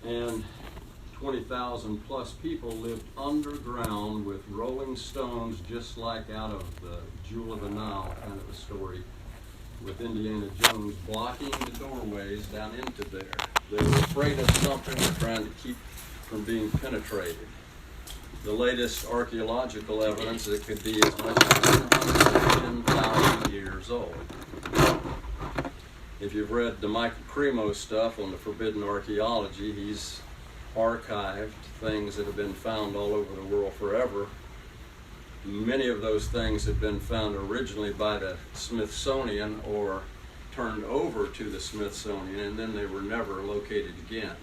and 20,000 plus people lived underground with rolling stones, just like out of the Jewel of the Nile kind of a story, with Indiana Jones blocking the doorways down into there. They were afraid of something they're trying to keep from being penetrated. The latest archaeological evidence, it could be as much as 110,000 years old. If you've read the Michael Cremo stuff on the forbidden archaeology, he's archived things that have been found all over the world forever. Many of those things have been found originally by the Smithsonian or turned over to the Smithsonian, and then they were never located again.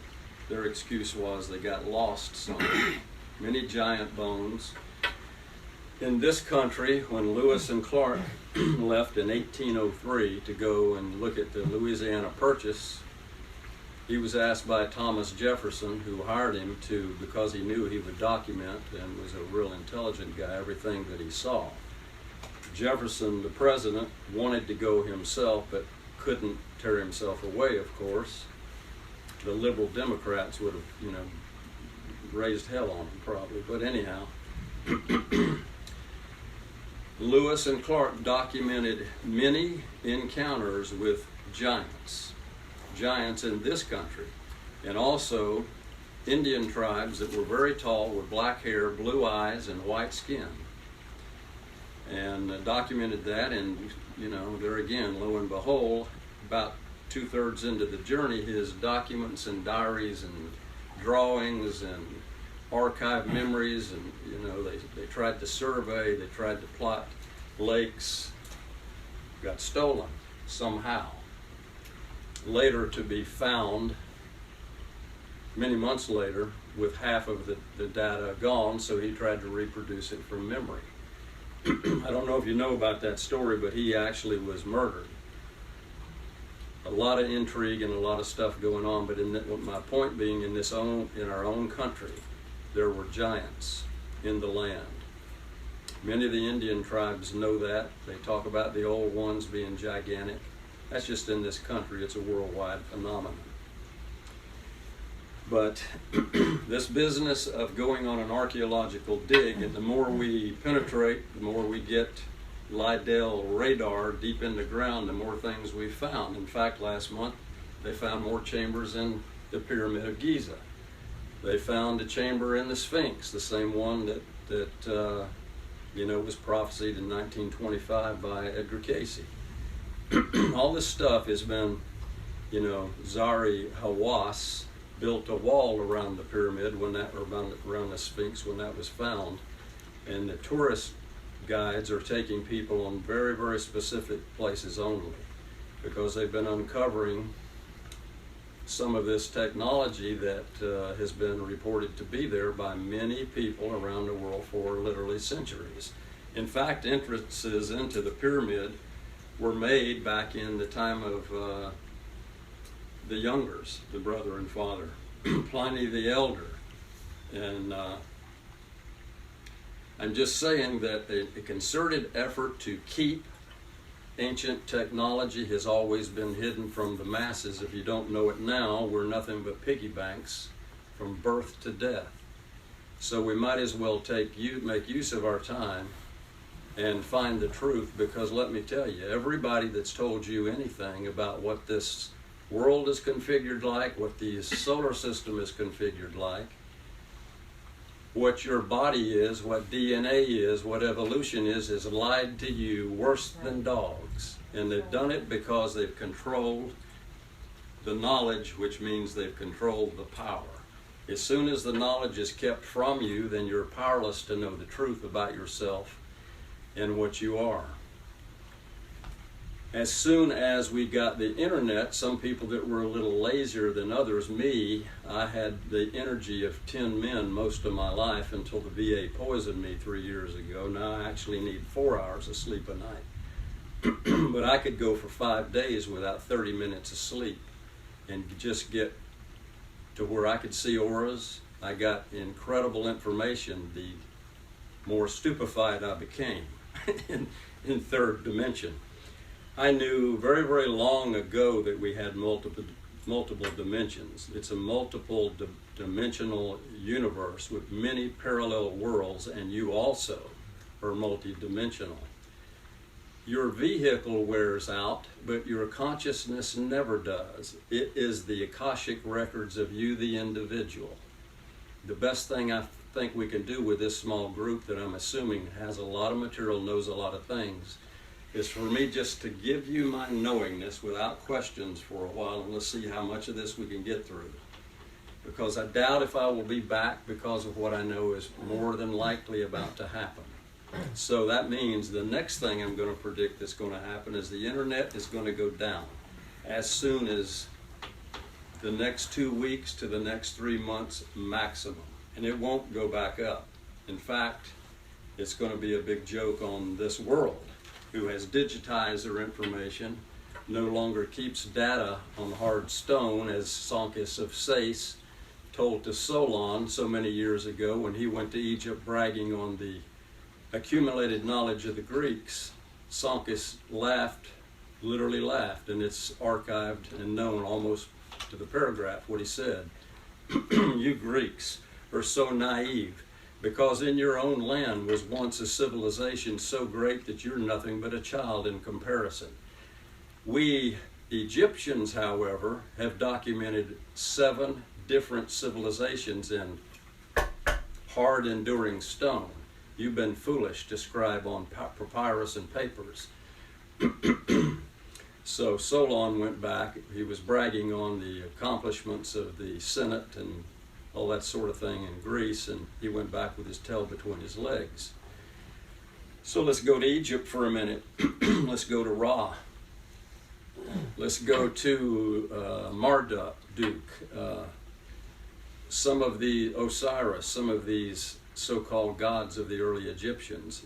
Their excuse was they got lost somewhere. Many giant bones. In this country, when Lewis and Clark left in 1803 to go and look at the Louisiana Purchase, he was asked by Thomas Jefferson, who hired him to, because he knew he would document and was a real intelligent guy, everything that he saw. Jefferson, the president, wanted to go himself, but couldn't tear himself away, of course. The liberal Democrats would have, raised hell on him probably, but anyhow. Lewis and Clark documented many encounters with giants in this country, and also Indian tribes that were very tall with black hair, blue eyes, and white skin. And documented that, and there again, lo and behold, about 2/3 into the journey, his documents and diaries and drawings and archive memories, and they tried to survey, they tried to plot lakes, got stolen somehow. Later to be found many months later with half of the data gone, so he tried to reproduce it from memory. I don't know if you know about that story, but he actually was murdered. A lot of intrigue and a lot of stuff going on, but my point being, in our own country, there were giants in the land. Many of the Indian tribes know that. They talk about the old ones being gigantic. That's just in this country. It's a worldwide phenomenon. But this business of going on an archaeological dig, and the more we penetrate, the more we get Lidell radar deep in the ground, the more things we found. In fact, last month, they found more chambers in the Pyramid of Giza. They found a chamber in the Sphinx, the same one that was prophesied in 1925 by Edgar Cayce. All this stuff has been, Zahi Hawass built a wall around the pyramid around the Sphinx when that was found, and the tourist guides are taking people on very, very specific places only, because they've been uncovering some of this technology that has been reported to be there by many people around the world for literally centuries. In fact, entrances into the pyramid were made back in the time of the Youngers, the brother and father, Pliny the Elder. And I'm just saying that a concerted effort to keep ancient technology has always been hidden from the masses. If you don't know it now, we're nothing but piggy banks from birth to death. So we might as well make use of our time and find the truth, because let me tell you, everybody that's told you anything about what this world is configured like, what the solar system is configured like, what your body is, what DNA is, what evolution is, has lied to you worse than dogs. And they've done it because they've controlled the knowledge, which means they've controlled the power. As soon as the knowledge is kept from you, then you're powerless to know the truth about yourself and what you are. As soon as we got the internet, some people that were a little lazier than others, me, I had the energy of 10 men most of my life until the VA poisoned me 3 years ago. Now I actually need 4 hours of sleep a night. But I could go for 5 days without 30 minutes of sleep and just get to where I could see auras. I got incredible information. The more stupefied I became in third dimension. I knew very, very long ago that we had multiple multiple dimensions. It's a multiple dimensional universe with many parallel worlds, and you also are multidimensional. Your vehicle wears out, but your consciousness never does. It is the Akashic records of you, the individual. The best thing I think we can do with this small group that I'm assuming has a lot of material, knows a lot of things, is for me just to give you my knowingness without questions for a while, and let's see how much of this we can get through. Because I doubt if I will be back, because of what I know is more than likely about to happen. So that means the next thing I'm going to predict that's going to happen is the internet is going to go down as soon as the next 2 weeks to the next 3 months maximum. And it won't go back up. In fact, it's going to be a big joke on this world, who has digitized their information, no longer keeps data on hard stone, as Sankis of Sais told to Solon so many years ago when he went to Egypt bragging on the accumulated knowledge of the Greeks. Sankis laughed, literally laughed, and it's archived and known almost to the paragraph what he said. You Greeks are so naive, because in your own land was once a civilization so great that you're nothing but a child in comparison. We Egyptians, however, have documented 7 different civilizations in hard enduring stone. You've been foolish to scribe on papyrus and papers. So Solon went back. He was bragging on the accomplishments of the Senate and all that sort of thing in Greece, and he went back with his tail between his legs. So let's go to Egypt for a minute. Let's go to Ra. Let's go to Marduk, some of the Osiris, some of these so-called gods of the early Egyptians.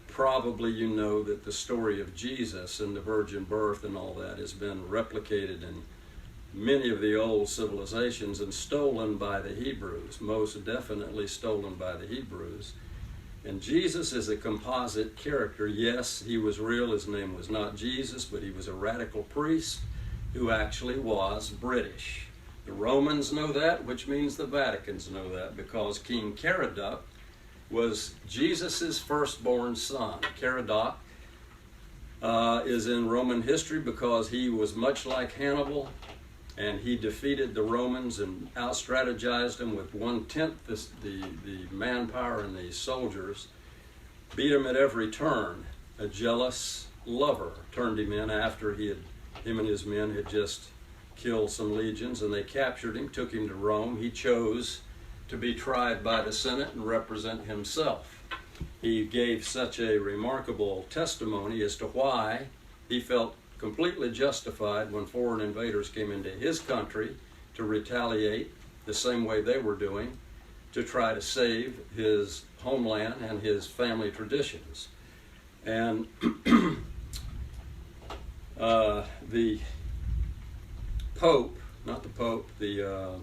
Probably you know that the story of Jesus and the virgin birth and all that has been replicated in many of the old civilizations and stolen by the Hebrews, most definitely stolen by the Hebrews. And Jesus is a composite character. Yes, he was real. His name was not Jesus, but he was a radical priest who actually was British. The Romans know that, which means the Vaticans know that, because King Caradoc was Jesus' firstborn son. Caradoc is in Roman history because he was much like Hannibal, and he defeated the Romans and out-strategized them with 1/10 the manpower and the soldiers, beat him at every turn. A jealous lover turned him in after him and his men had just killed some legions, and they captured him, took him to Rome. He chose to be tried by the Senate and represent himself. He gave such a remarkable testimony as to why he felt completely justified when foreign invaders came into his country to retaliate the same way they were doing, to try to save his homeland and his family traditions. And the Pope, not the Pope, the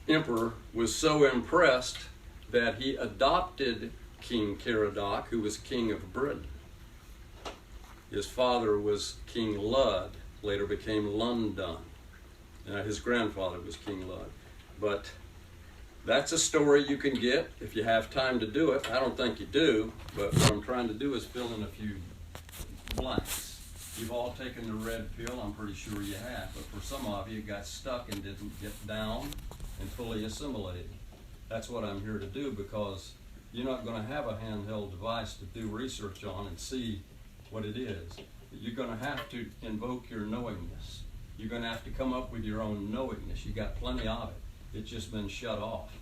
Emperor was so impressed that he adopted King Caradoc, who was king of Britain. His father was King Lud, later became London. His grandfather was King Lud. But that's a story you can get if you have time to do it. I don't think you do, but what I'm trying to do is fill in a few blanks. You've all taken the red pill, I'm pretty sure you have, but for some of you it got stuck and didn't get down and fully assimilated. That's what I'm here to do, because you're not going to have a handheld device to do research on and see what it is. You're going to have to invoke your knowingness. You're going to have to come up with your own knowingness. You got plenty of it. It's just been shut off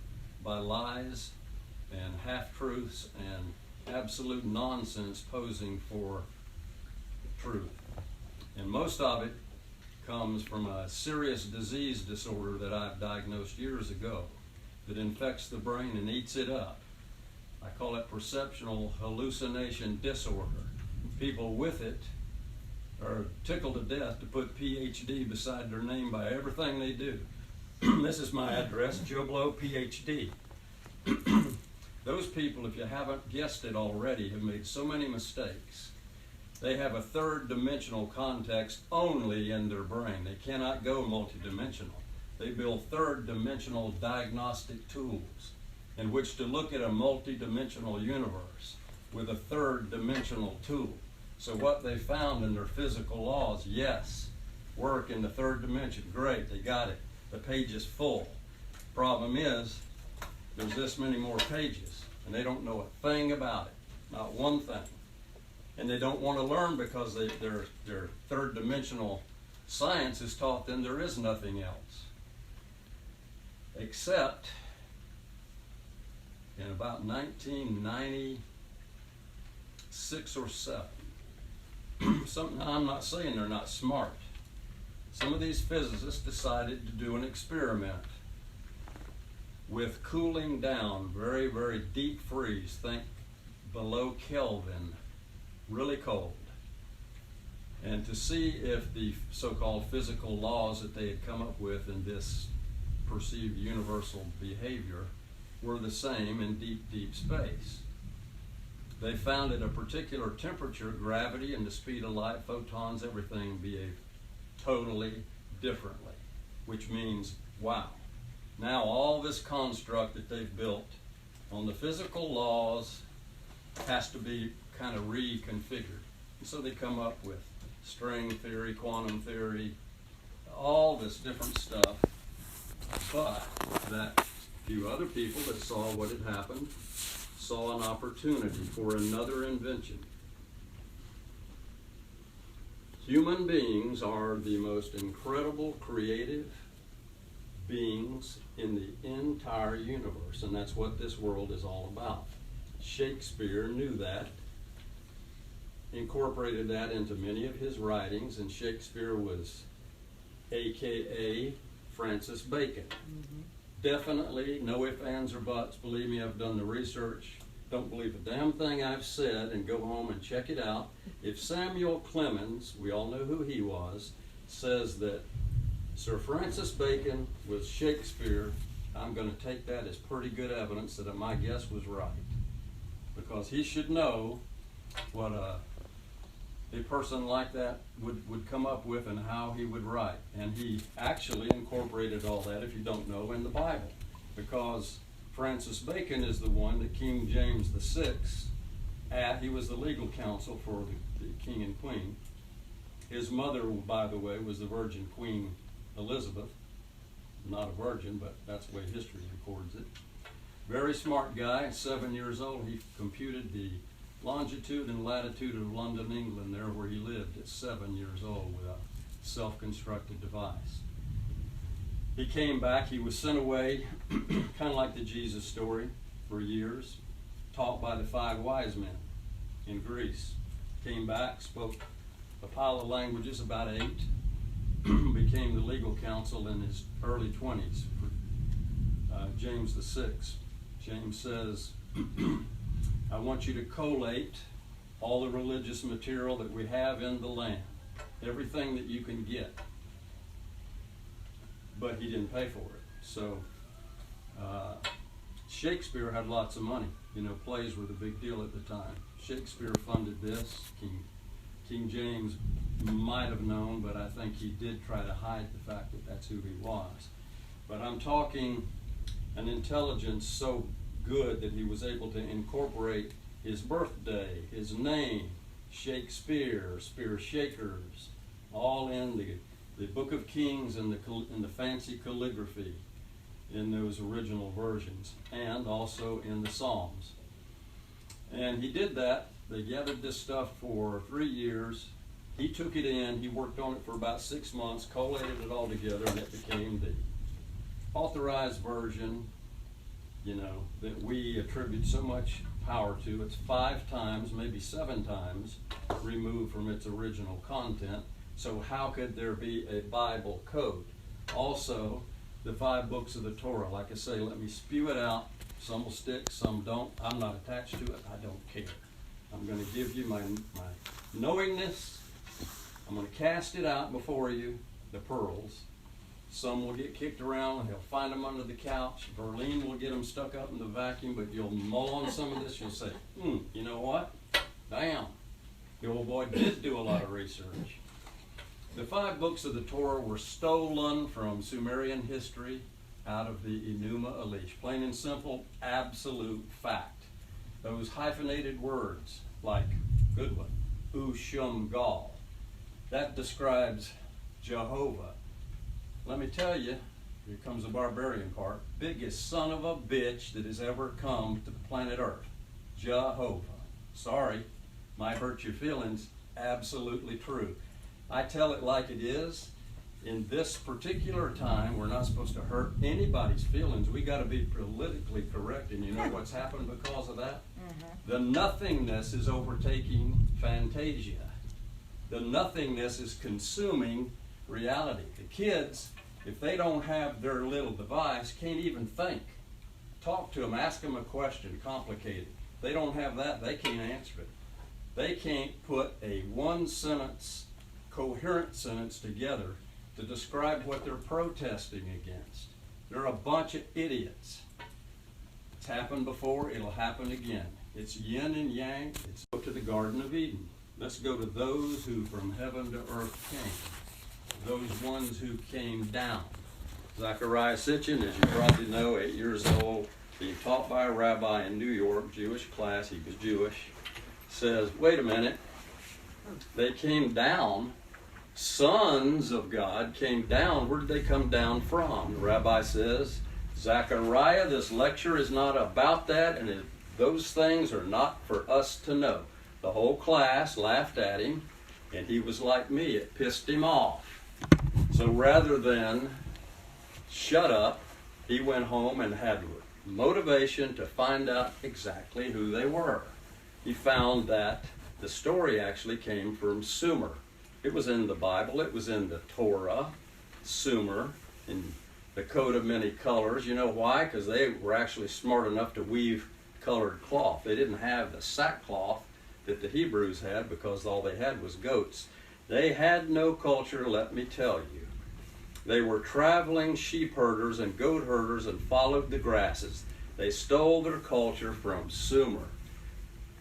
by lies and half-truths and absolute nonsense posing for truth. And most of it comes from a serious disease disorder that I've diagnosed years ago that infects the brain and eats it up. I call it perceptual hallucination disorder. People with it are tickled to death to put PhD beside their name by everything they do. This is my address, Joe Blow, PhD. Those people, if you haven't guessed it already, have made so many mistakes. They have a third dimensional context only in their brain. They cannot go multidimensional. They build third dimensional diagnostic tools in which to look at a multidimensional universe with a third dimensional tool. So what they found in their physical laws, yes, work in the third dimension. Great, they got it. The page is full. Problem is, there's this many more pages, and they don't know a thing about it, not one thing. And they don't want to learn because their third dimensional science is taught them there is nothing else. Except in about 1996 or 7, I'm not saying they're not smart. Some of these physicists decided to do an experiment with cooling down, very, very deep freeze, think below Kelvin, really cold, and to see if the so-called physical laws that they had come up with in this perceived universal behavior were the same in deep, deep space. They found at a particular temperature, gravity and the speed of light, photons, everything behave totally differently, which means, wow. Now all this construct that they've built on the physical laws has to be kind of reconfigured. And so they come up with string theory, quantum theory, all this different stuff. But that few other people that saw what had happened saw an opportunity for another invention. Human beings are the most incredible creative beings in the entire universe, and that's what this world is all about. Shakespeare knew that, incorporated that into many of his writings, and Shakespeare was AKA Francis Bacon. Mm-hmm. Definitely, no ifs, ands, or buts. Believe me, I've done the research. Don't believe a damn thing I've said, and go home and check it out. If Samuel Clemens, we all know who he was, says that Sir Francis Bacon was Shakespeare, I'm going to take that as pretty good evidence that my guess was right. Because he should know what a person like that would come up with and how he would write. And he actually incorporated all that, if you don't know, in the Bible. Because Francis Bacon is the one that King James VI, he was the legal counsel for the king and queen. His mother, by the way, was the Virgin Queen Elizabeth. Not a virgin, but that's the way history records it. Very smart guy, 7 years old. He computed the longitude and latitude of London, England, there where he lived at 7 years old with a self-constructed device. He came back, he was sent away, kind of like the Jesus story, for years, taught by the 5 wise men in Greece. Came back, spoke a pile of languages, about 8, became the legal counsel in his early 20s for James VI. James says, I want you to collate all the religious material that we have in the land, everything that you can get. But he didn't pay for it. So Shakespeare had lots of money. You know, plays were the big deal at the time. Shakespeare funded this. King James might have known, but I think he did try to hide the fact that that's who he was. But I'm talking an intelligence so good that he was able to incorporate his birthday, his name, Shakespeare, Spear Shakers, all in the Book of Kings and the fancy calligraphy in those original versions, and also in the Psalms. And he did that. They gathered this stuff for 3 years. He took it in, he worked on it for about 6 months, collated it all together, and it became the authorized version, you know, that we attribute so much power to. It's 5 times, maybe 7 times removed from its original content. So how could there be a Bible code? Also, the 5 books of the Torah. Like I say, let me spew it out. Some will stick, some don't. I'm not attached to it. I don't care. I'm going to give you my knowingness. I'm going to cast it out before you, the pearls. Some will get kicked around, and he'll find them under the couch. Berlin will get them stuck up in the vacuum, but you'll mull on some of this, you'll say, you know what? Damn, The old boy did do a lot of research. The 5 books of the Torah were stolen from Sumerian history out of the Enuma Elish. Plain and simple, absolute fact. Those hyphenated words, like, good one, Ushumgal, that describes Jehovah. Let me tell you, here comes the barbarian part, biggest son of a bitch that has ever come to planet Earth. Jehovah. Sorry, might hurt your feelings, absolutely true. I tell it like it is. In this particular time, we're not supposed to hurt anybody's feelings. We got to be politically correct, and you know what's happened because of that? The nothingness is overtaking Fantasia. The nothingness is consuming reality. The kids, if they don't have their little device, can't even think. Talk to them, ask them a question, complicated. If they don't have that, they can't answer it. They can't put a one-sentence, coherent sentence together to describe what they're protesting against. They're a bunch of idiots. It's happened before, it'll happen again. It's yin and yang. Let's go to the Garden of Eden. Let's go to those who from heaven to earth came. Those ones who came down. Zechariah Sitchin, as you probably know, 8 years old, being taught by a rabbi in New York, Jewish class, he was Jewish, says, wait a minute, they came down, sons of God came down. Where did they come down from? The rabbi says, Zechariah, this lecture is not about that, and those things are not for us to know. The whole class laughed at him, and he was like me. It pissed him off. So rather than shut up, he went home and had motivation to find out exactly who they were. He found that the story actually came from Sumer. It was in the Bible, it was in the Torah, Sumer, in the coat of many colors. You know why? Because they were actually smart enough to weave colored cloth. They didn't have the sackcloth that the Hebrews had because all they had was goats. They had no culture, let me tell you. They were traveling sheep herders and goat herders and followed the grasses. They stole their culture from Sumer.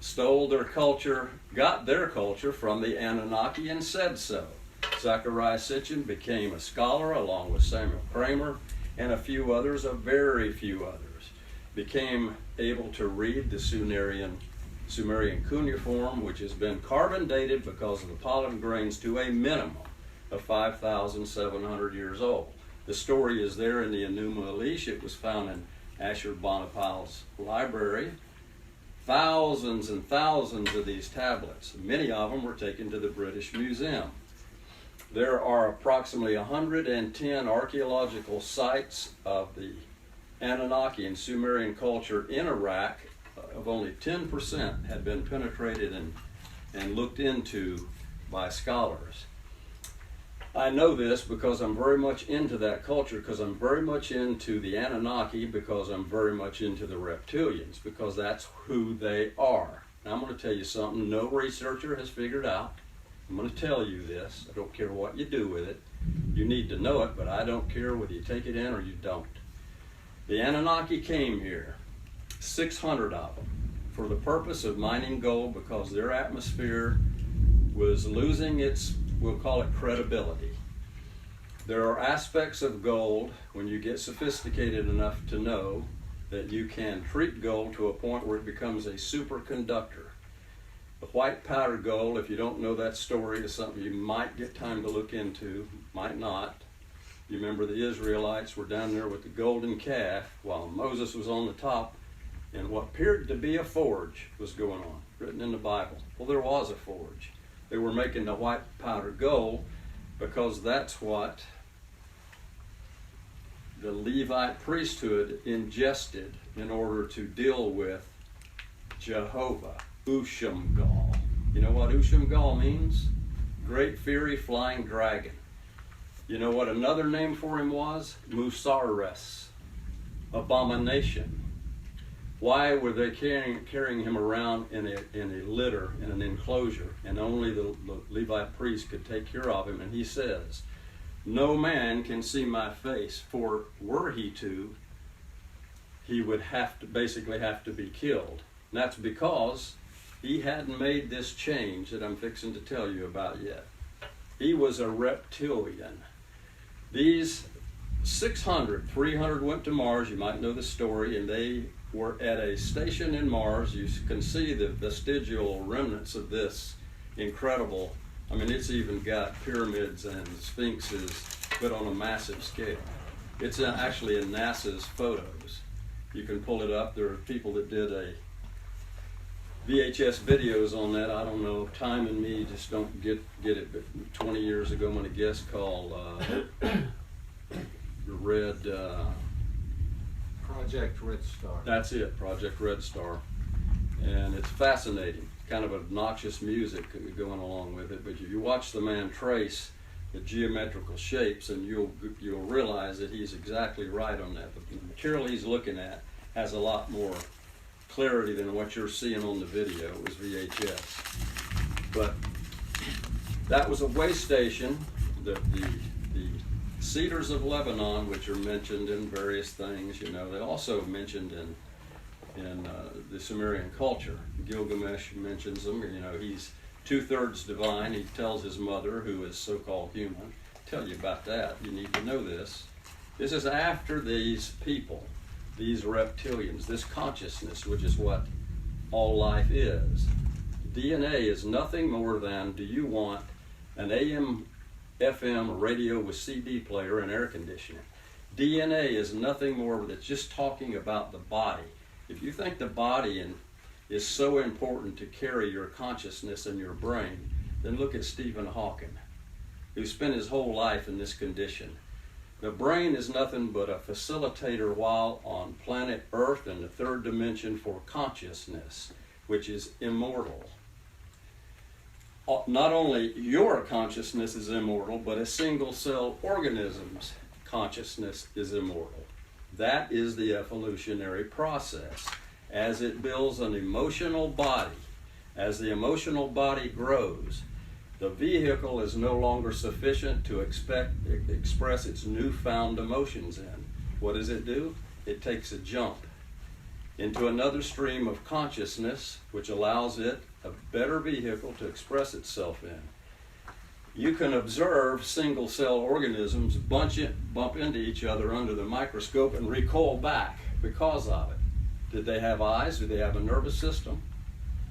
Stole their culture, got their culture from the Anunnaki and said so. Zechariah Sitchin became a scholar along with Samuel Kramer and a few others, a very few others. Became able to read the Sumerian cuneiform, which has been carbon dated because of the pollen grains to a minimum of 5,700 years old. The story is there in the Enuma Elish. It was found in Ashurbanipal's library. Thousands and thousands of these tablets. Many of them were taken to the British Museum. There are approximately 110 archaeological sites of the Anunnaki and Sumerian culture in Iraq. Of only 10% had been penetrated and looked into by scholars. I know this because I'm very much into that culture, because I'm very much into the Anunnaki, because I'm very much into the reptilians, because that's who they are. Now I'm going to tell you something no researcher has figured out. I'm going to tell you this. I don't care what you do with it. You need to know it, but I don't care whether you take it in or you don't. The Anunnaki came here, 600 of them, for the purpose of mining gold because their atmosphere was losing its, we'll call it, credibility. There are aspects of gold when you get sophisticated enough to know that you can treat gold to a point where it becomes a superconductor. The white powder gold, if you don't know that story, is something you might get time to look into, might not. You remember the Israelites were down there with the golden calf while Moses was on the top, and what appeared to be a forge was going on, written in the Bible. Well, there was a forge. They were making the white powder gold because that's what the Levite priesthood ingested in order to deal with Jehovah, Ushumgal. You know what Ushumgal means? Great fiery flying dragon. You know what another name for him was? Musares, abomination. Why were they carrying him around in a litter, in an enclosure, and only the Levite priest could take care of him? And he says, no man can see my face, for were he to, he would basically have to be killed. And that's because he hadn't made this change that I'm fixing to tell you about yet. He was a reptilian. These 300 went to Mars, you might know the story, and they were at a station in Mars. You can see the vestigial remnants of this incredible, I mean, it's even got pyramids and sphinxes, but on a massive scale. It's actually in NASA's photos. You can pull it up. There are people that did a VHS videos on that. I don't know, time and me just don't get it, but 20 years ago, I'm going to guess, called Project Red Star. That's it, Project Red Star. And it's fascinating, kind of obnoxious music going along with it, but you watch the man trace the geometrical shapes and you'll realize that he's exactly right on that. The material he's looking at has a lot more clarity than what you're seeing on the video. It was VHS. But that was a way station. The cedars of Lebanon, which are mentioned in various things, you know, they also mentioned in the Sumerian culture. Gilgamesh mentions them. You know, he's 2/3 divine. He tells his mother, who is so-called human, tell you about that. You need to know this. This is after these people, these reptilians, this consciousness, which is what all life is. DNA is nothing more than, do you want an AM, FM radio with CD player and air conditioning? DNA is nothing more than it's just talking about the body. If you think the body is so important to carry your consciousness and your brain, then look at Stephen Hawking, who spent his whole life in this condition. The brain is nothing but a facilitator while on planet Earth in the third dimension for consciousness, which is immortal. Not only your consciousness is immortal, but a single-cell organism's consciousness is immortal. That is the evolutionary process. As it builds an emotional body, as the emotional body grows, the vehicle is no longer sufficient to express its newfound emotions in. What does it do? It takes a jump into another stream of consciousness, which allows it a better vehicle to express itself in. You can observe single-cell organisms bump into each other under the microscope and recoil back because of it. Did they have eyes? Do they have a nervous system?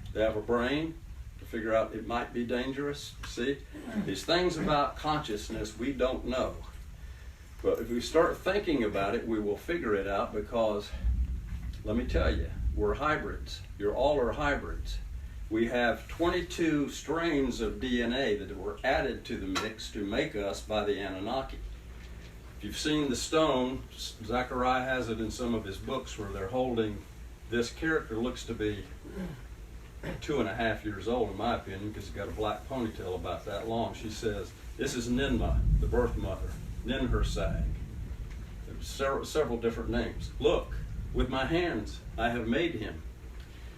Do they have a brain to figure out it might be dangerous? See? These things about consciousness we don't know. But if we start thinking about it, we will figure it out, because, let me tell you, we're hybrids. You all are hybrids. We have 22 strains of DNA that were added to the mix to make us by the Anunnaki. If you've seen the stone, Zechariah has it in some of his books where they're holding this character, looks to be 2.5 years old in my opinion, because he's got a black ponytail about that long. She says, this is Ninmah, the birth mother, Ninhursag. There's several different names. Look, with my hands I have made him.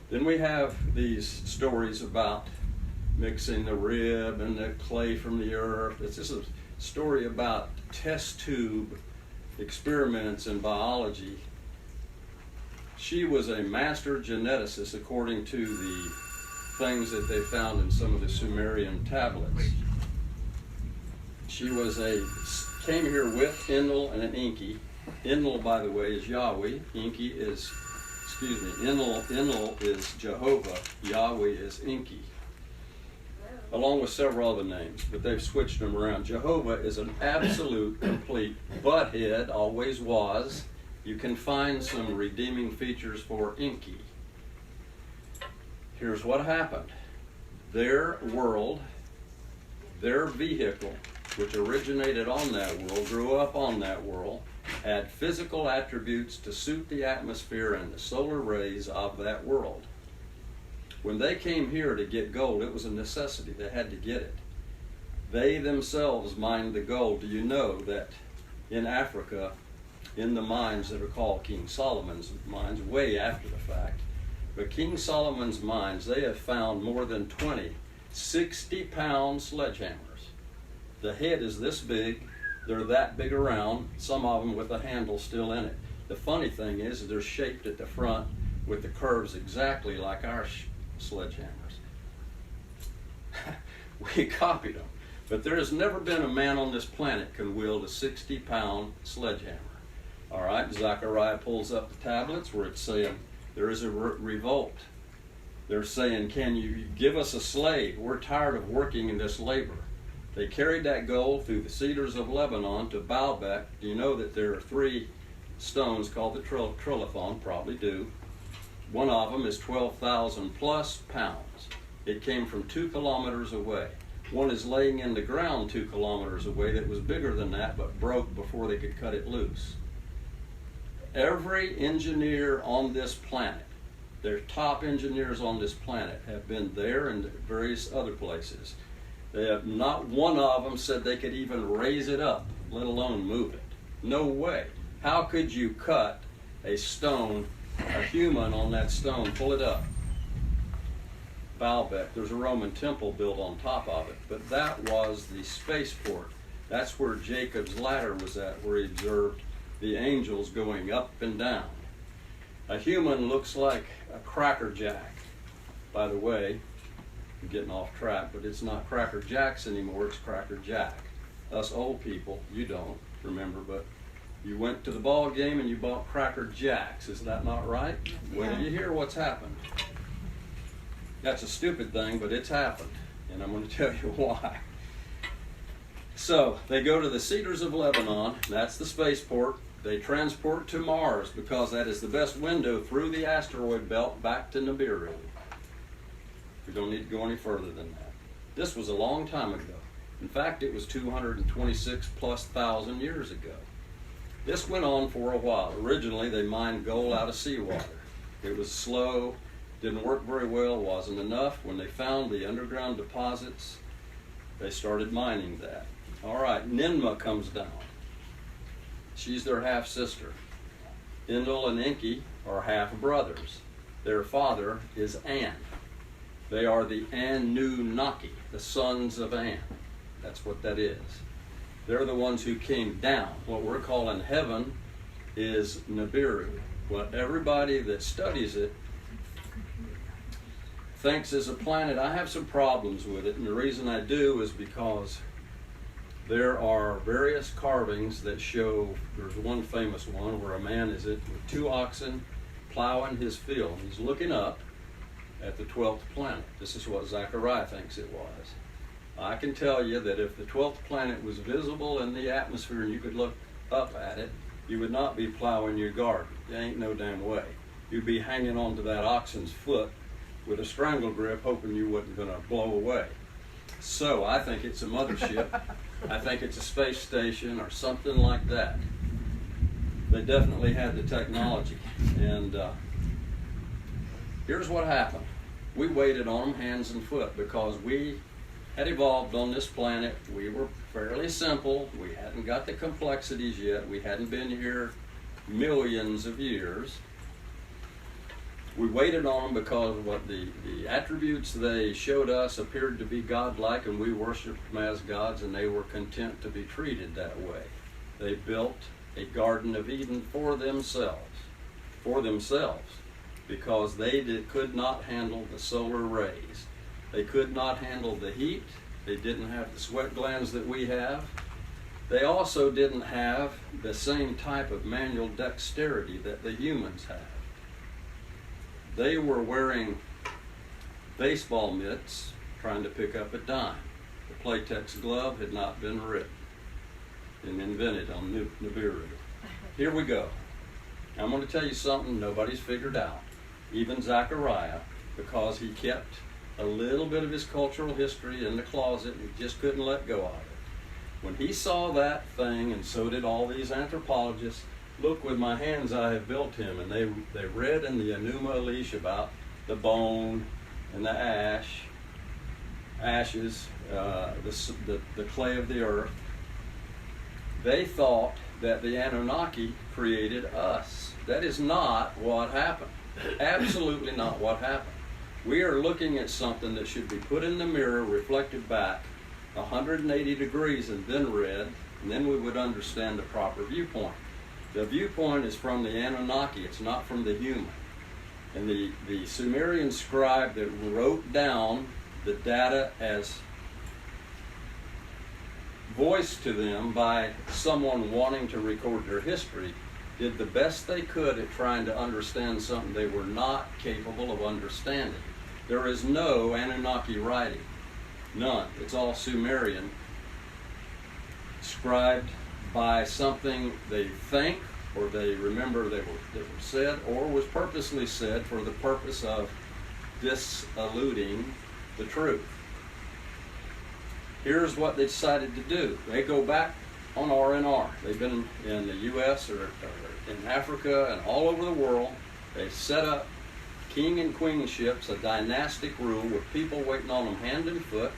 Then we have these stories about mixing the rib and the clay from the earth. It's just a story about test tube experiments in biology. She was a master geneticist according to the things that they found in some of the Sumerian tablets. She came here with Enlil and an Enki. Enlil, by the way, is Yahweh. Enki is, Enlil is Jehovah. Yahweh is Enki, along with several other names, but they've switched them around. Jehovah is an absolute, complete butthead, always was. You can find some redeeming features for Enki. Here's what happened. Their world, their vehicle, which originated on that world, grew up on that world, had physical attributes to suit the atmosphere and the solar rays of that world. When they came here to get gold, it was a necessity. They had to get it. They themselves mined the gold. Do you know that in Africa, in the mines that are called King Solomon's mines, way after the fact, but King Solomon's mines, they have found more than 20 60-pound sledgehammers. The head is this big. They're that big around, some of them with a handle still in it. The funny thing is they're shaped at the front with the curves exactly like our sledgehammers. We copied them. But there has never been a man on this planet can wield a 60-pound sledgehammer. All right, Zechariah pulls up the tablets where it's saying there is a revolt. They're saying, can you give us a slave? We're tired of working in this labor. They carried that gold through the cedars of Lebanon to Baalbek. Do you know that there are 3 stones called the trilithon? Probably do. One of them is 12,000 plus pounds. It came from 2 kilometers away. One is laying in the ground 2 kilometers away that was bigger than that but broke before they could cut it loose. Every engineer on this planet, their top engineers on this planet, have been there and various other places. They have not one of them said they could even raise it up, let alone move it. No way. How could you cut a stone, a human on that stone, pull it up? Baalbek, there's a Roman temple built on top of it, but that was the spaceport. That's where Jacob's ladder was at, where he observed the angels going up and down. A human looks like a Cracker Jack. By the way, I'm getting off track, but it's not Cracker Jacks anymore, it's Cracker Jack. Us old people, you don't remember, but you went to the ball game and you bought Cracker Jacks. Is that not right? Well, you hear what's happened. That's a stupid thing, but it's happened, and I'm going to tell you why. So, they go to the cedars of Lebanon, that's the spaceport. They transport to Mars because that is the best window through the asteroid belt back to Nibiru. We don't need to go any further than that. This was a long time ago. In fact, it was 226 plus thousand years ago. This went on for a while. Originally, they mined gold out of seawater. It was slow, didn't work very well, wasn't enough. When they found the underground deposits, they started mining that. All right, Ninmah comes down. She's their half-sister. Enlil and Enki are half-brothers. Their father is An. They are the Anunnaki, the sons of An. That's what that is. They're the ones who came down. What we're calling heaven is Nibiru. What everybody that studies it thinks is a planet. I have some problems with it, and the reason I do is because there are various carvings that show, there's one famous one where a man is with 2 oxen plowing his field. He's looking up at the 12th planet. This is what Zechariah thinks it was. I can tell you that if the 12th planet was visible in the atmosphere and you could look up at it, you would not be plowing your garden. There ain't no damn way. You'd be hanging onto that oxen's foot with a strangle grip hoping you wasn't going to blow away. So I think it's a mothership. I think it's a space station or something like that. They definitely had the technology. And here's what happened. We waited on them hands and foot because we had evolved on this planet. We were fairly simple. We hadn't got the complexities yet. We hadn't been here millions of years. We waited on them because what the attributes they showed us appeared to be godlike, and we worshiped them as gods, and they were content to be treated that way. They built a Garden of Eden for themselves, because they could not handle the solar rays. They could not handle the heat. They didn't have the sweat glands that we have. They also didn't have the same type of manual dexterity that the humans have. They were wearing baseball mitts trying to pick up a dime. The Playtex glove had not been written and invented on Nibiru. Here we go. I'm going to tell you something nobody's figured out, even Zechariah, because he kept a little bit of his cultural history in the closet and just couldn't let go of it. When he saw that thing, and so did all these anthropologists, look, with my hands I have built him, and they read in the Enuma Elish about the bone and the ashes, the clay of the earth. They thought that the Anunnaki created us. That is not what happened. Absolutely not what happened. We are looking at something that should be put in the mirror, reflected back 180 degrees and then read, and then we would understand the proper viewpoint. The viewpoint is from the Anunnaki, it's not from the human. And the Sumerian scribe that wrote down the data as voiced to them by someone wanting to record their history did the best they could at trying to understand something they were not capable of understanding. There is no Anunnaki writing. None. It's all Sumerian, scribed by something they think or they remember that were said, or was purposely said for the purpose of disilluting the truth. Here's what they decided to do. They go back on R&R. They've been in the U.S. or in Africa and all over the world. They set up king and queenships, a dynastic rule with people waiting on them hand and foot.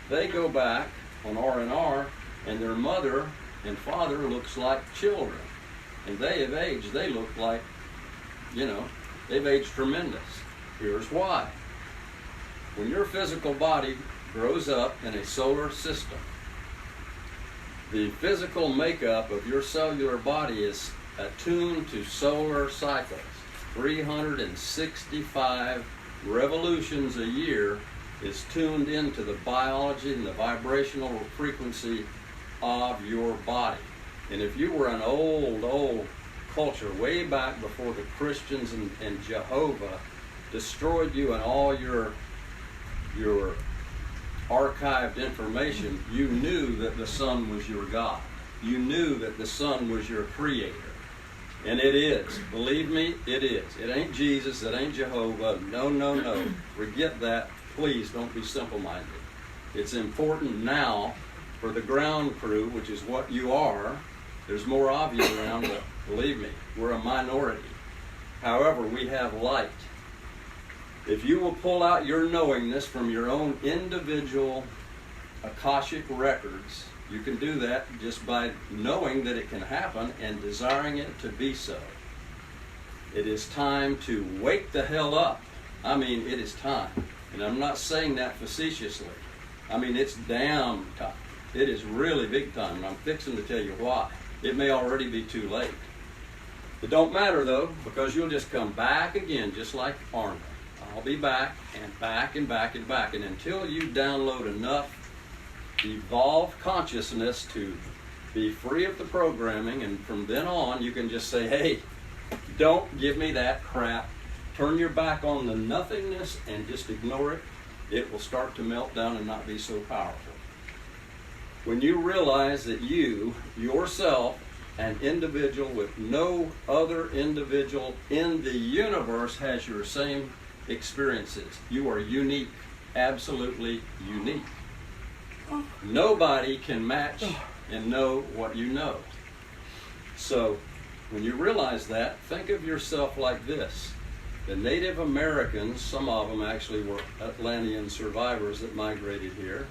They go back on R&R, and their mother and father looks like children. And they have aged. They look like, they've aged tremendous. Here's why. When your physical body grows up in a solar system, the physical makeup of your cellular body is attuned to solar cycles. 365 revolutions a year is tuned into the biology and the vibrational frequency of your body. And if you were an old culture way back before the Christians and Jehovah destroyed you and all your archived information, you knew that the sun was your God. You knew that the sun was your creator. And it is. Believe me, it is. It ain't Jesus. It ain't Jehovah. No. Forget that. Please don't be simple-minded. It's important now for the ground crew, which is what you are. There's more of you around, but believe me, we're a minority. However, we have light. If you will pull out your knowingness from your own individual Akashic records, you can do that just by knowing that it can happen and desiring it to be so. It is time to wake the hell up. I mean, it is time. And I'm not saying that facetiously. I mean, it's damn time. It is really big time, and I'm fixing to tell you why. It may already be too late. It don't matter, though, because you'll just come back again, just like Arnold. I'll be back and back and back and back. And until you download enough evolved consciousness to be free of the programming, and from then on, you can just say, hey, don't give me that crap. Turn your back on the nothingness and just ignore it. It will start to melt down and not be so powerful. When you realize that you, yourself, an individual with no other individual in the universe has your same experiences. You are unique, absolutely unique. Nobody can match and know what you know. So, when you realize that, think of yourself like this. The Native Americans, some of them actually were Atlantean survivors that migrated here,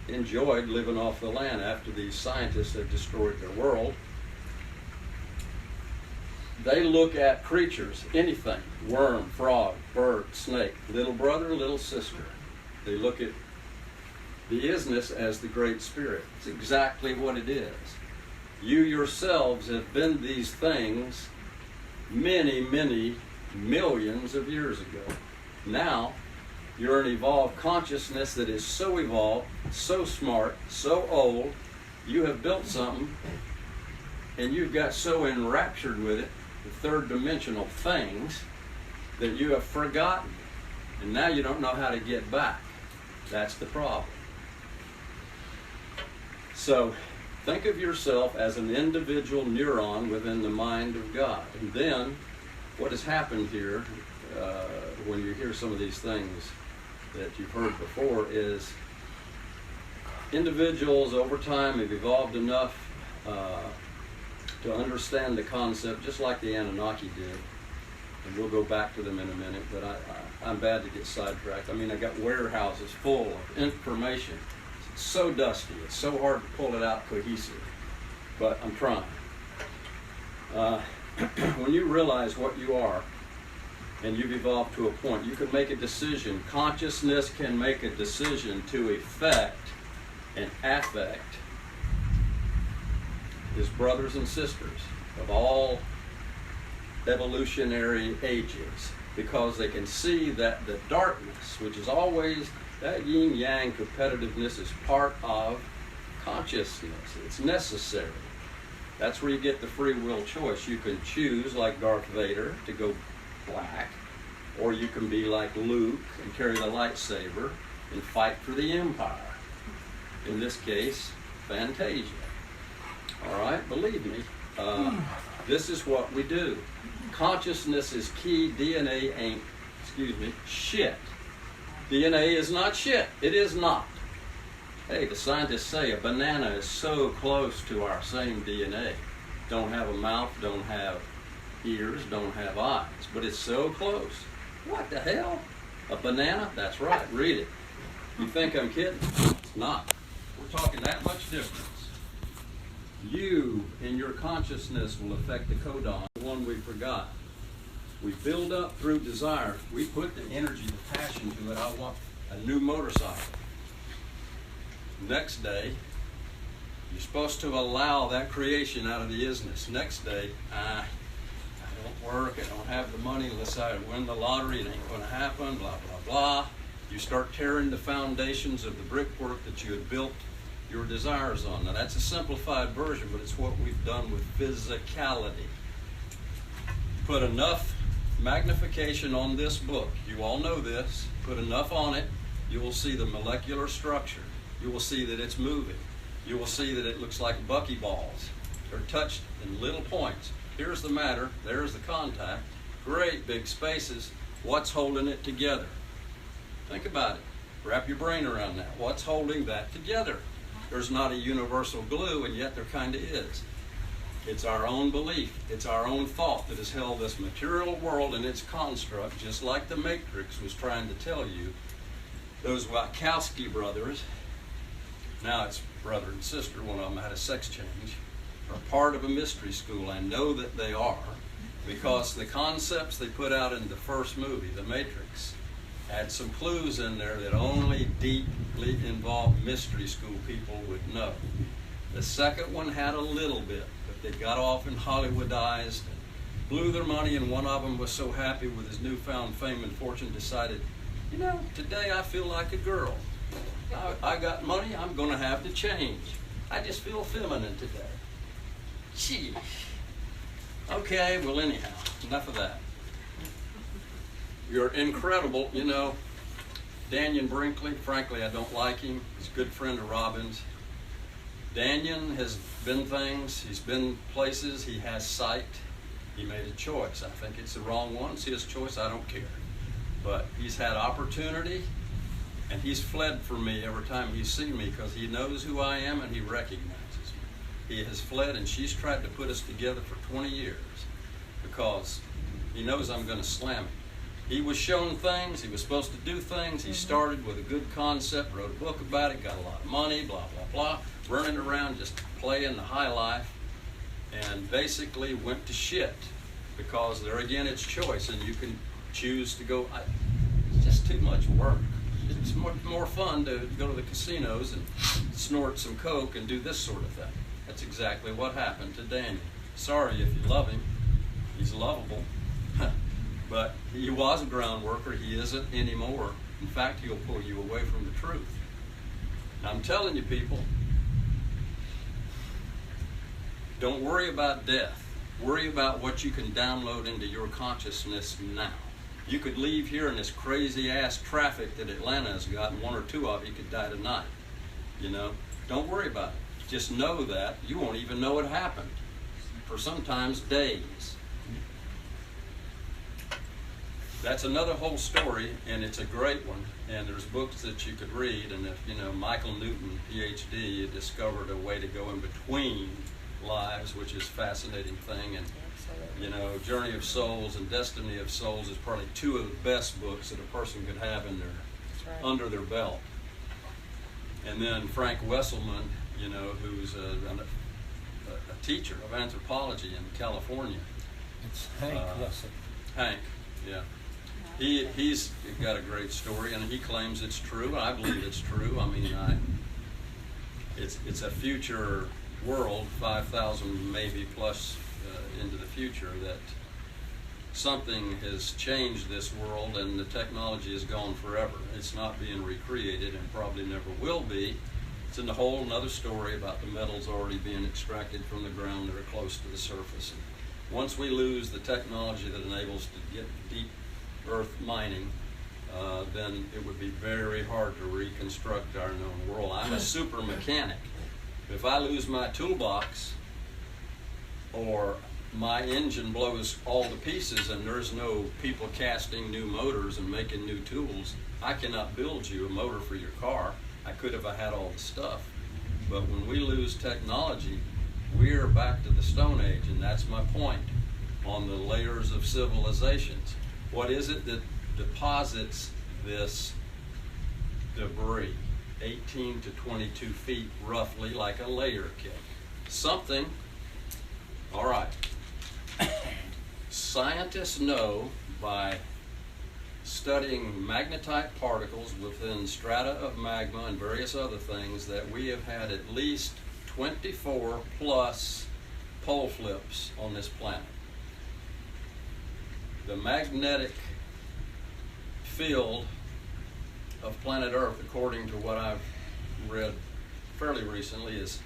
enjoyed living off the land after these scientists had destroyed their world. They look at creatures, anything, worm, frog, bird, snake, little brother, little sister. They look at the isness as the Great Spirit. It's exactly what it is. You yourselves have been these things many, many millions of years ago. Now, you're an evolved consciousness that is so evolved, so smart, so old, you have built something, and you've got so enraptured with it, the third dimensional things, that you have forgotten. And now you don't know how to get back. That's the problem. So, think of yourself as an individual neuron within the mind of God. And then, what has happened here, when you hear some of these things that you've heard before, is individuals over time have evolved enough to understand the concept, just like the Anunnaki did. And we'll go back to them in a minute, but I'm bad to get sidetracked. I mean, I got warehouses full of information. It's so dusty. It's so hard to pull it out cohesive, but I'm trying. When you realize what you are, and you've evolved to a point, you can make a decision. Consciousness can make a decision to effect and affect his brothers and sisters of all evolutionary ages. because they can see that the darkness, which is always, that yin-yang competitiveness is part of consciousness. It's necessary. That's where you get the free will choice. You can choose, like Darth Vader, to go black, or you can be like Luke and carry the lightsaber and fight for the Empire. In this case, Fantasia. All right, believe me, this is what we do. Consciousness is key. DNA ain't, shit. DNA is not shit. It is not. Hey, the scientists say a banana is so close to our same DNA. Don't have a mouth, don't have ears, don't have eyes, but it's so close. What the hell? A banana? That's right, read it. You think I'm kidding? It's not. We're talking that much difference. You and your consciousness will affect the codon, the one we forgot. We build up through desire. We put the energy, the passion to it. I want a new motorcycle. Next day, you're supposed to allow that creation out of the isness. Next day, I don't work, I don't have the money, unless I win the lottery, it ain't going to happen, blah, blah, blah. You start tearing the foundations of the brickwork that you had built your desires on. Now that's a simplified version, but it's what we've done with physicality. Put enough magnification on this book. You all know this. Put enough on it, you will see the molecular structure. You will see that it's moving. You will see that it looks like buckyballs. They're touched in little points. Here's the matter. There's the contact. Great big spaces. What's holding it together? Think about it. Wrap your brain around that. What's holding that together? There's not a universal glue, and yet there kind of is. It's our own belief. It's our own thought that has held this material world in its construct, just like the Matrix was trying to tell you. Those Wachowski brothers, now it's brother and sister, one of them had a sex change, are part of a mystery school. I know that they are, because the concepts they put out in the first movie, The Matrix, had some clues in there that only deeply involved mystery school people would know. The second one had a little bit, but they got off and Hollywoodized and blew their money, and one of them was so happy with his newfound fame and fortune decided, you know, today I feel like a girl. I got money, I'm going to have to change. I just feel feminine today. Gee. Okay, well anyhow, enough of that. You're incredible, you know. Dannion Brinkley, frankly, I don't like him. He's a good friend of Robin's. Dannion has been things, he's been places, he has sight. He made a choice. I think it's the wrong one. It's his choice, I don't care. But he's had opportunity, and he's fled from me every time he's seen me because he knows who I am and he recognizes me. He has fled, and she's tried to put us together for 20 years because he knows I'm going to slam him. He was shown things, he was supposed to do things, he started with a good concept, wrote a book about it, got a lot of money, blah, blah, blah, running around just playing the high life, and basically went to shit because there again it's choice, and you can choose to go, it's just too much work. It's much more fun to go to the casinos and snort some coke and do this sort of thing. That's exactly what happened to Danny. Sorry if you love him, he's lovable. But he was a ground worker, he isn't anymore. In fact, he'll pull you away from the truth. And I'm telling you people, don't worry about death. Worry about what you can download into your consciousness now. You could leave here in this crazy ass traffic that Atlanta has got, and one or two of you could die tonight. You know, don't worry about it. Just know that you won't even know it happened for sometimes days. That's another whole story, and it's a great one. And there's books that you could read, and if, you know, Michael Newton, PhD, discovered a way to go in between lives, which is a fascinating thing. And you know, Journey of Souls and Destiny of Souls is probably two of the best books that a person could have in their under their belt. And then Frank Wesselman, you know, who's a teacher of anthropology in California. It's Hank Wessel. Hank, yeah. He's got a great story, and he claims it's true. I believe it's true. I mean, it's a future world, 5,000 maybe plus into the future, that something has changed this world and the technology is gone forever. It's not being recreated and probably never will be. It's in a whole another story about the metals already being extracted from the ground that are close to the surface. And once we lose the technology that enables to get deep earth mining, then it would be very hard to reconstruct our known world. I'm a super mechanic. If I lose my toolbox or my engine blows all to pieces and there's no people casting new motors and making new tools, I cannot build you a motor for your car. I could if I had all the stuff. But when we lose technology, we're back to the Stone Age, and that's my point on the layers of civilizations. What is it that deposits this debris? 18 to 22 feet roughly, like a layer cake. Something, all right. Scientists know by studying magnetite particles within strata of magma and various other things that we have had at least 24 plus pole flips on this planet. The magnetic field of planet Earth, according to what I've read fairly recently, is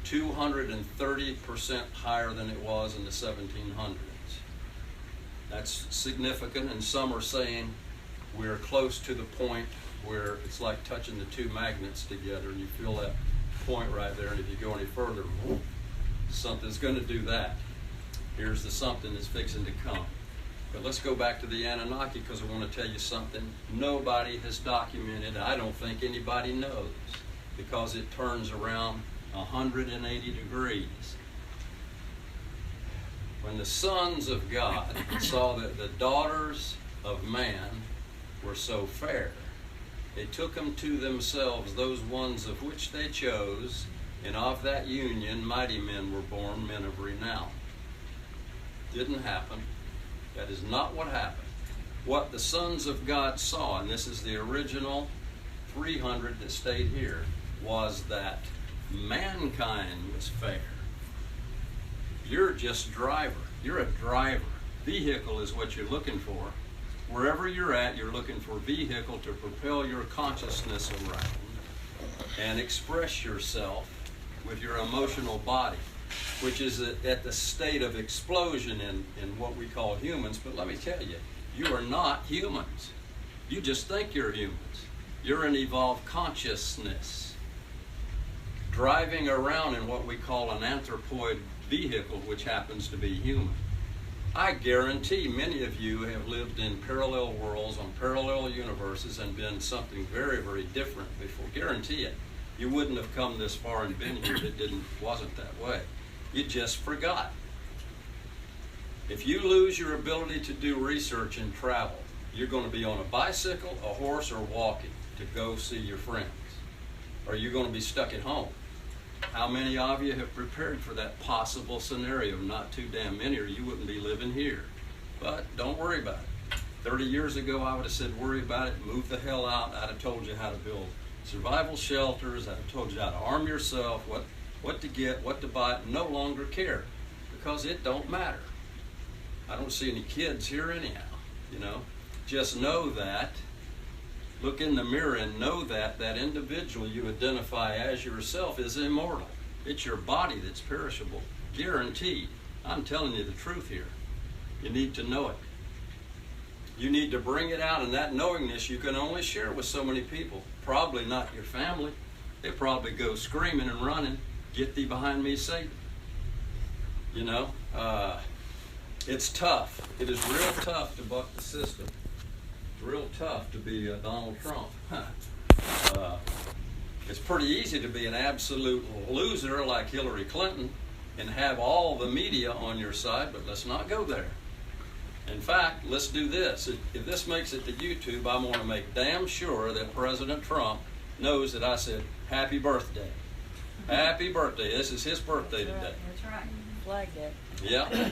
230% higher than it was in the 1700s. That's significant, and some are saying we're close to the point where it's like touching the two magnets together, and you feel that point right there, and if you go any further, something's going to do that. Here's the something that's fixing to come. But let's go back to the Anunnaki, because I want to tell you something nobody has documented. I don't think anybody knows, because it turns around 180 degrees. When the sons of God saw that the daughters of man were so fair, they took them to themselves, those ones of which they chose, and of that union mighty men were born, men of renown. Didn't happen. That is not what happened. What the sons of God saw, and this is the original 300 that stayed here, was that mankind was fair. You're just driver. You're a driver. Vehicle is what you're looking for. Wherever you're at, you're looking for vehicle to propel your consciousness around and express yourself with your emotional body, which is at the state of explosion in what we call humans. But let me tell you, you are not humans. You just think you're humans. You're an evolved consciousness driving around in what we call an anthropoid vehicle, which happens to be human. I guarantee many of you have lived in parallel worlds, on parallel universes, and been something very, very different before. Guarantee it. You wouldn't have come this far and been here if it wasn't that way. You just forgot. If you lose your ability to do research and travel, you're going to be on a bicycle, a horse, or walking to go see your friends. Or you're going to be stuck at home. How many of you have prepared for that possible scenario? Not too damn many, or you wouldn't be living here. But don't worry about it. 30 years ago, I would have said, worry about it, move the hell out. I'd have told you how to build survival shelters. I'd have told you how to arm yourself, what to get, what to buy. No longer care, because it don't matter. I don't see any kids here anyhow, you know. Just know that. Look in the mirror and know that that individual you identify as yourself is immortal. It's your body that's perishable. Guaranteed. I'm telling you the truth here. You need to know it. You need to bring it out, and that knowingness you can only share with so many people. Probably not your family. They probably go screaming and running, "Get thee behind me, Satan." You know, it's tough. It is real tough to buck the system. Real tough to be Donald Trump. It's pretty easy to be an absolute loser like Hillary Clinton and have all the media on your side, but let's not go there. In fact, let's do this. If this makes it to YouTube, I'm going to make damn sure that President Trump knows that I said, happy birthday. Happy birthday. This is his birthday today. That's right. Flagged it. Yeah.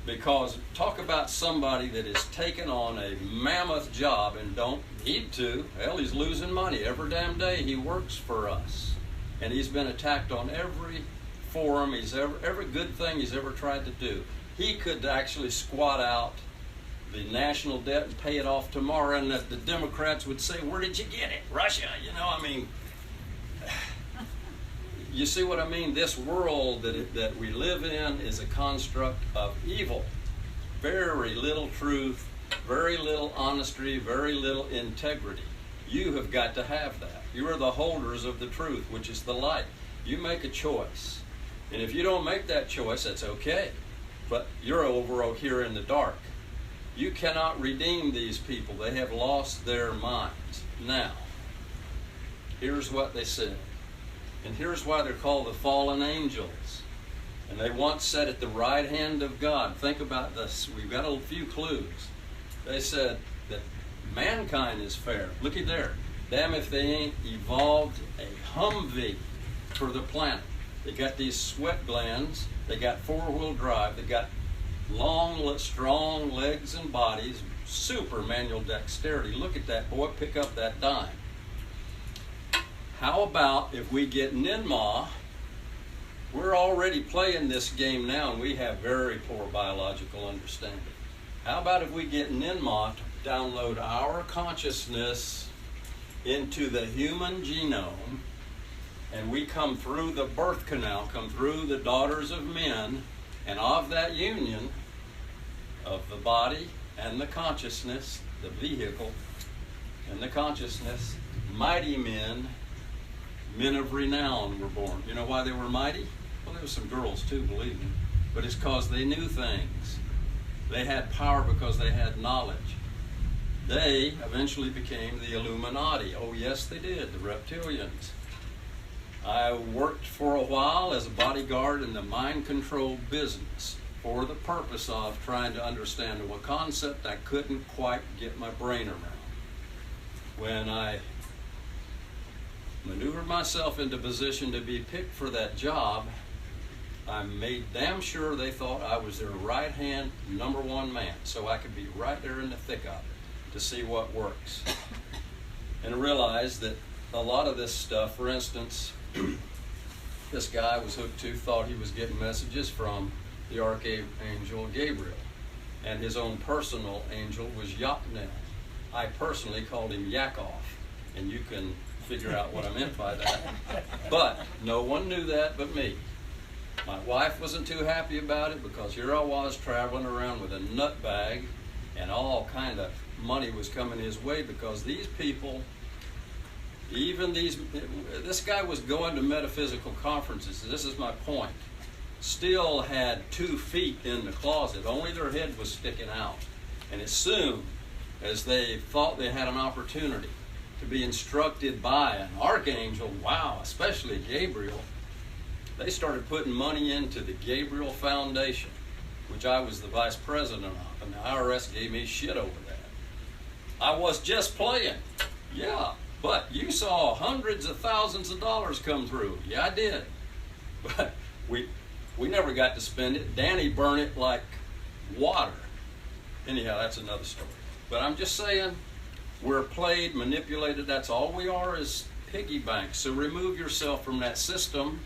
Because talk about somebody that has taken on a mammoth job and don't need to. Hell, he's losing money every damn day he works for us. And he's been attacked on every forum, every good thing he's ever tried to do. he could actually squat out the national debt and pay it off tomorrow, and that the Democrats would say, where did you get it? Russia, you know, I mean, you see what I mean? This world that we live in is a construct of evil. Very little truth, very little honesty, very little integrity. You have got to have that. You are the holders of the truth, which is the light. You make a choice. And if you don't make that choice, that's okay. But you're over here in the dark. You cannot redeem these people. They have lost their minds. Now, here's what they said. And here's why they're called the fallen angels. And they once sat at the right hand of God. Think about this. We've got a few clues. They said that mankind is fair. Looky there. Damn if they ain't evolved a Humvee for the planet. They got these sweat glands. They got four-wheel drive. They got long, strong legs and bodies. Super manual dexterity. Look at that boy. Pick up that dime. How about if we get Ninmah? We're already playing this game now, and we have very poor biological understanding. How about if we get Ninmah to download our consciousness into the human genome, and we come through the birth canal, come through the daughters of men, and of that union of the body and the consciousness, the vehicle and the consciousness, mighty men, men of renown were born. You know why they were mighty? Well, there were some girls too, believe me. But it's because they knew things. They had power because they had knowledge. They eventually became the Illuminati. Oh, yes, they did, the reptilians. I worked for a while as a bodyguard in the mind control business for the purpose of trying to understand a concept I couldn't quite get my brain around. When I maneuvered myself into position to be picked for that job, I made damn sure they thought I was their right-hand #1 man, so I could be right there in the thick of it to see what works. And I realized that a lot of this stuff, for instance, this guy was hooked to, thought he was getting messages from the Archangel Gabriel, and his own personal angel was Yatnel. I personally called him Yakov, and you can figure out what I meant by that. But no one knew that but me. My wife wasn't too happy about it because here I was traveling around with a nut bag, and all kind of money was coming his way because these people, this guy was going to metaphysical conferences. This is my point. Still had 2 feet in the closet. Only their head was sticking out. And as soon as they thought they had an opportunity to be instructed by an archangel, wow, especially Gabriel, they started putting money into the Gabriel Foundation, which I was the vice president of, and the IRS gave me shit over that. I was just playing. Yeah, but you saw hundreds of thousands of dollars come through. Yeah, I did. But we never got to spend it. Danny burned it like water. Anyhow, that's another story. But I'm just saying, we're played, manipulated. That's all we are, is piggy banks. So remove yourself from that system.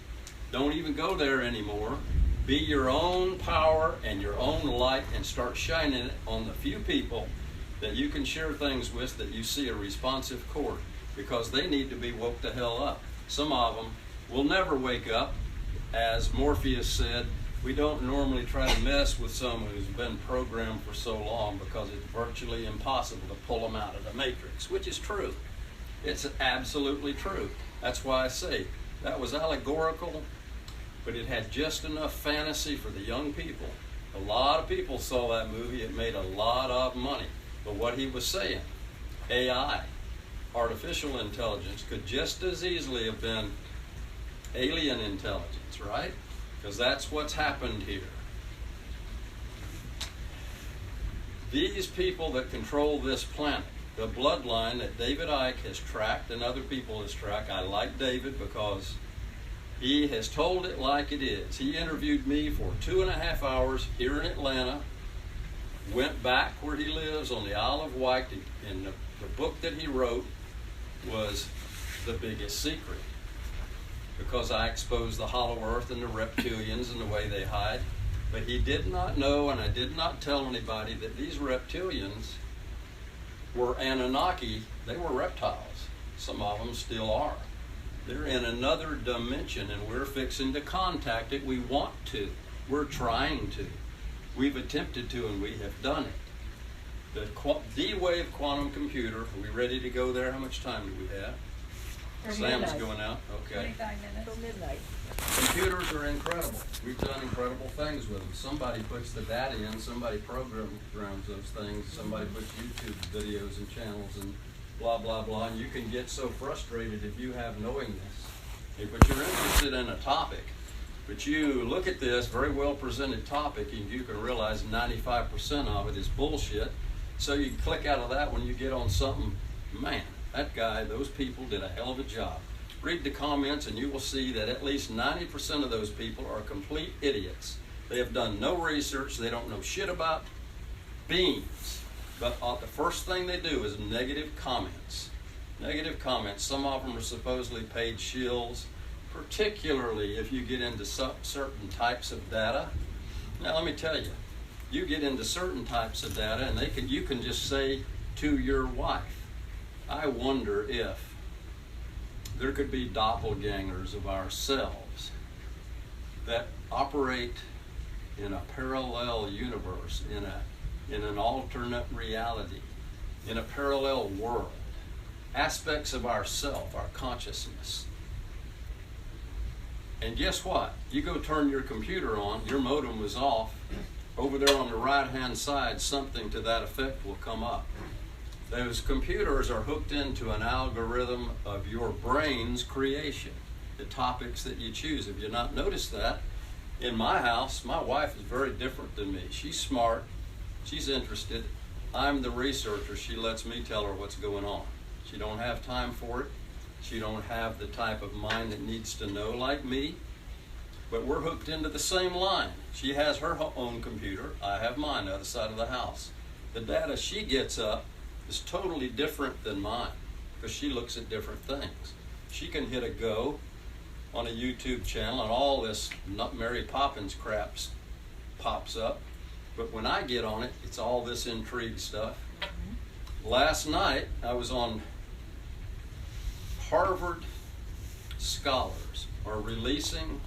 Don't even go there anymore. Be your own power and your own light, and start shining it on the few people that you can share things with that you see a responsive chord, because they need to be woke the hell up. Some of them will never wake up. As Morpheus said, we don't normally try to mess with someone who's been programmed for so long because it's virtually impossible to pull them out of the matrix, which is true. It's absolutely true. That's why I say that was allegorical, but it had just enough fantasy for the young people. A lot of people saw that movie. It made a lot of money. But what he was saying, AI, artificial intelligence, could just as easily have been alien intelligence, right? Because that's what's happened here. These people that control this planet, the bloodline that David Icke has tracked and other people has tracked. I like David because he has told it like it is. He interviewed me for 2.5 hours here in Atlanta, went back where he lives on the Isle of Wight, and the book that he wrote was The Biggest Secret, because I exposed the hollow earth and the reptilians and the way they hide. But he did not know, and I did not tell anybody, that these reptilians were Anunnaki. They were reptiles. Some of them still are. They're in another dimension, and we're fixing to contact it. We want to. We're trying to. We've attempted to, and we have done it. The D-Wave quantum computer, are we ready to go there? How much time do we have? Sam's going out. Okay. 25 minutes. Till midnight. Computers are incredible. We've done incredible things with them. Somebody puts the data in, somebody programs those things, somebody puts YouTube videos and channels and blah, blah, blah, and you can get so frustrated if you have knowingness. But you're interested in a topic, but you look at this very well presented topic and you can realize 95% of it is bullshit. So you click out of that when you get on something, man, that guy, those people did a hell of a job. Read the comments and you will see that at least 90% of those people are complete idiots. They have done no research, they don't know shit about beings. But the first thing they do is negative comments. Negative comments. Some of them are supposedly paid shills, particularly if you get into certain types of data. Now let me tell you, you get into certain types of data and you can just say to your wife, I wonder if there could be doppelgangers of ourselves that operate in a parallel universe, in an alternate reality, in a parallel world, aspects of ourself, our consciousness. And guess what? You go turn your computer on, your modem was off, over there on the right-hand side, something to that effect will come up. Those computers are hooked into an algorithm of your brain's creation, the topics that you choose. If you've not noticed that, in my house, my wife is very different than me. She's smart, she's interested. I'm the researcher. She lets me tell her what's going on. She don't have time for it. She don't have the type of mind that needs to know like me. But we're hooked into the same line. She has her own computer. I have mine, the other side of the house. The data she gets up is totally different than mine because she looks at different things. She can hit a go on a YouTube channel and all this Mary Poppins crap pops up. But when I get on it, it's all this intrigue stuff. Last night, I was on Harvard scholars are releasing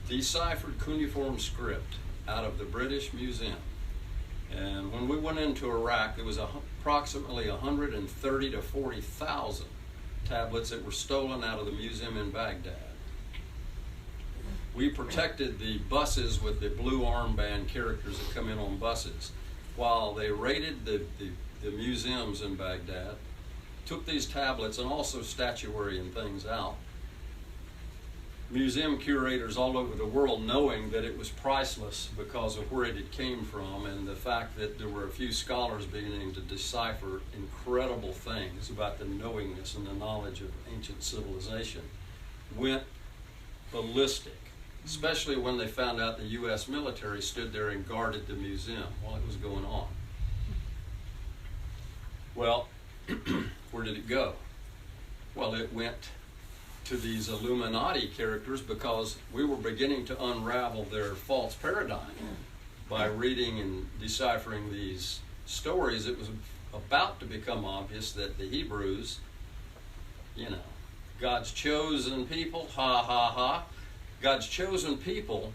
deciphered cuneiform script out of the British Museum. And when we went into Iraq, there was approximately 130 to 40,000 tablets that were stolen out of the museum in Baghdad. We protected the buses with the blue armband characters that come in on buses while they raided the museums in Baghdad, took these tablets and also statuary and things out. Museum curators all over the world knowing that it was priceless because of where it came from and the fact that there were a few scholars beginning to decipher incredible things about the knowingness and the knowledge of ancient civilization, went ballistic, especially when they found out the U.S. military stood there and guarded the museum while it was going on. Well, where did it go? Well, it went to these Illuminati characters because we were beginning to unravel their false paradigm by reading and deciphering these stories. It was about to become obvious that the Hebrews, God's chosen people, ha ha ha, God's chosen people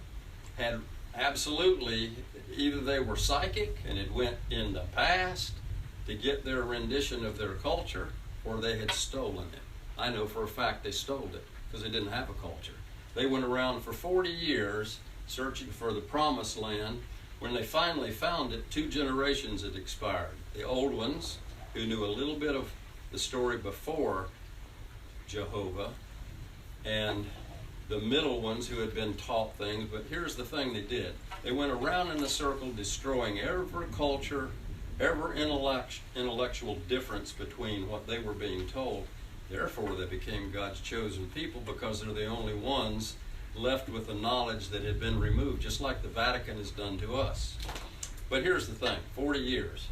had absolutely, either they were psychic and it went in the past to get their rendition of their culture, or they had stolen it. I know for a fact they stole it because they didn't have a culture. They went around for 40 years searching for the promised land. When they finally found it, 2 generations had expired. The old ones, who knew a little bit of the story before Jehovah, and the middle ones who had been taught things. But here's the thing they did. They went around in a circle destroying every culture, every intellectual difference between what they were being told. Therefore, they became God's chosen people because they're the only ones left with the knowledge that had been removed, just like the Vatican has done to us. But here's the thing, 40 years.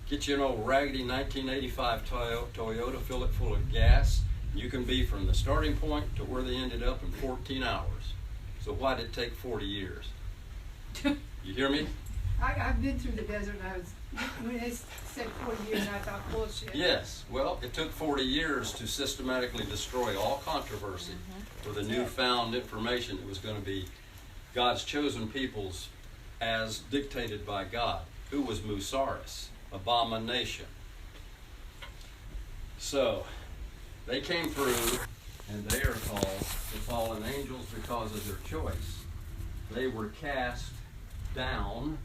Get you an old raggedy 1985 Toyota, fill it full of gas. You can be from the starting point to where they ended up in 14 hours. So why did it take 40 years? You hear me? I've been through the desert, and when they said 40 years, I thought bullshit. Yes. Well, it took 40 years to systematically destroy all controversy with the newfound information. It was going to be God's chosen peoples as dictated by God. Who was Musaris? Abomination. So, they came through, and they are called the fallen angels because of their choice. They were cast down.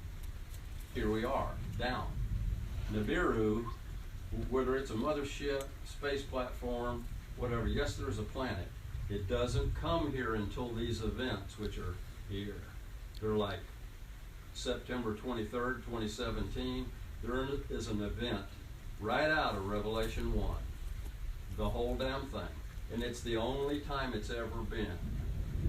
Here we are, down. Nibiru, whether it's a mothership, space platform, whatever, yes, there's a planet. It doesn't come here until these events, which are here. They're like September 23rd, 2017. There is an event right out of Revelation 1. The whole damn thing. And it's the only time it's ever been.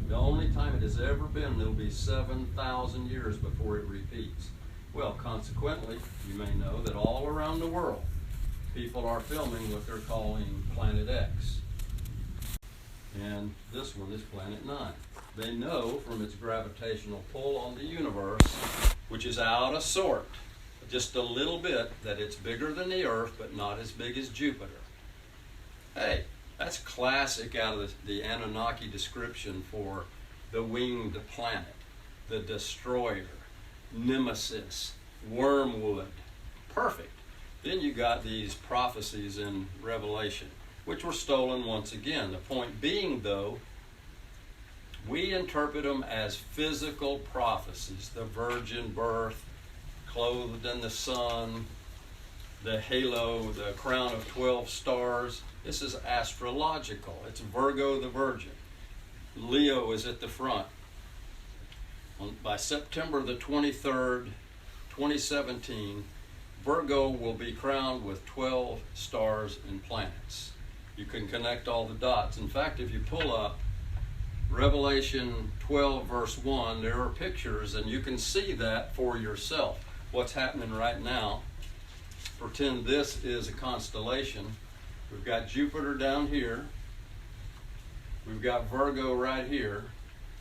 The only time it has ever been, it'll be 7,000 years before it repeats. Well, consequently, you may know that all around the world, people are filming what they're calling Planet X. And this one is Planet 9. They know from its gravitational pull on the universe, which is out of sort, just a little bit, that it's bigger than the Earth, but not as big as Jupiter. Hey, that's classic out of the Anunnaki description for the winged planet, the destroyer, nemesis, wormwood. Perfect. Then you got these prophecies in Revelation, which were stolen once again. The point being, though, we interpret them as physical prophecies. The virgin birth, clothed in the sun, the halo, the crown of 12 stars. This is astrological. It's Virgo the Virgin. Leo is at the front. By September the 23rd, 2017, Virgo will be crowned with 12 stars and planets. You can connect all the dots. In fact, if you pull up Revelation 12 verse 1, there are pictures and you can see that for yourself. What's happening right now, pretend this is a constellation. We've got Jupiter down here. We've got Virgo right here.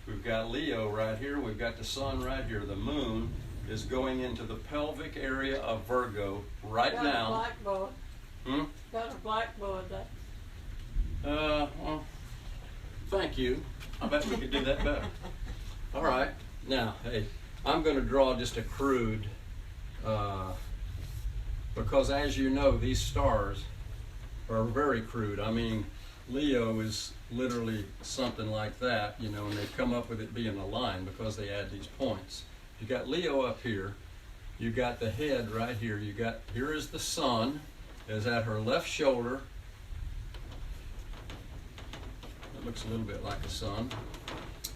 We've got Leo right here. We've got the sun right here. The moon is going into the pelvic area of Virgo right now. Got a blackboard. Got a blackboard. Well, thank you. I bet we could do that better. All right. Now, hey, I'm going to draw just a crude, because as you know, these stars are very crude. I mean, Leo is literally something like that, you know, and they come up with it being a line because they add these points. You got Leo up here. You got the head right here. You got, here is the sun, is at her left shoulder. It looks a little bit like a sun.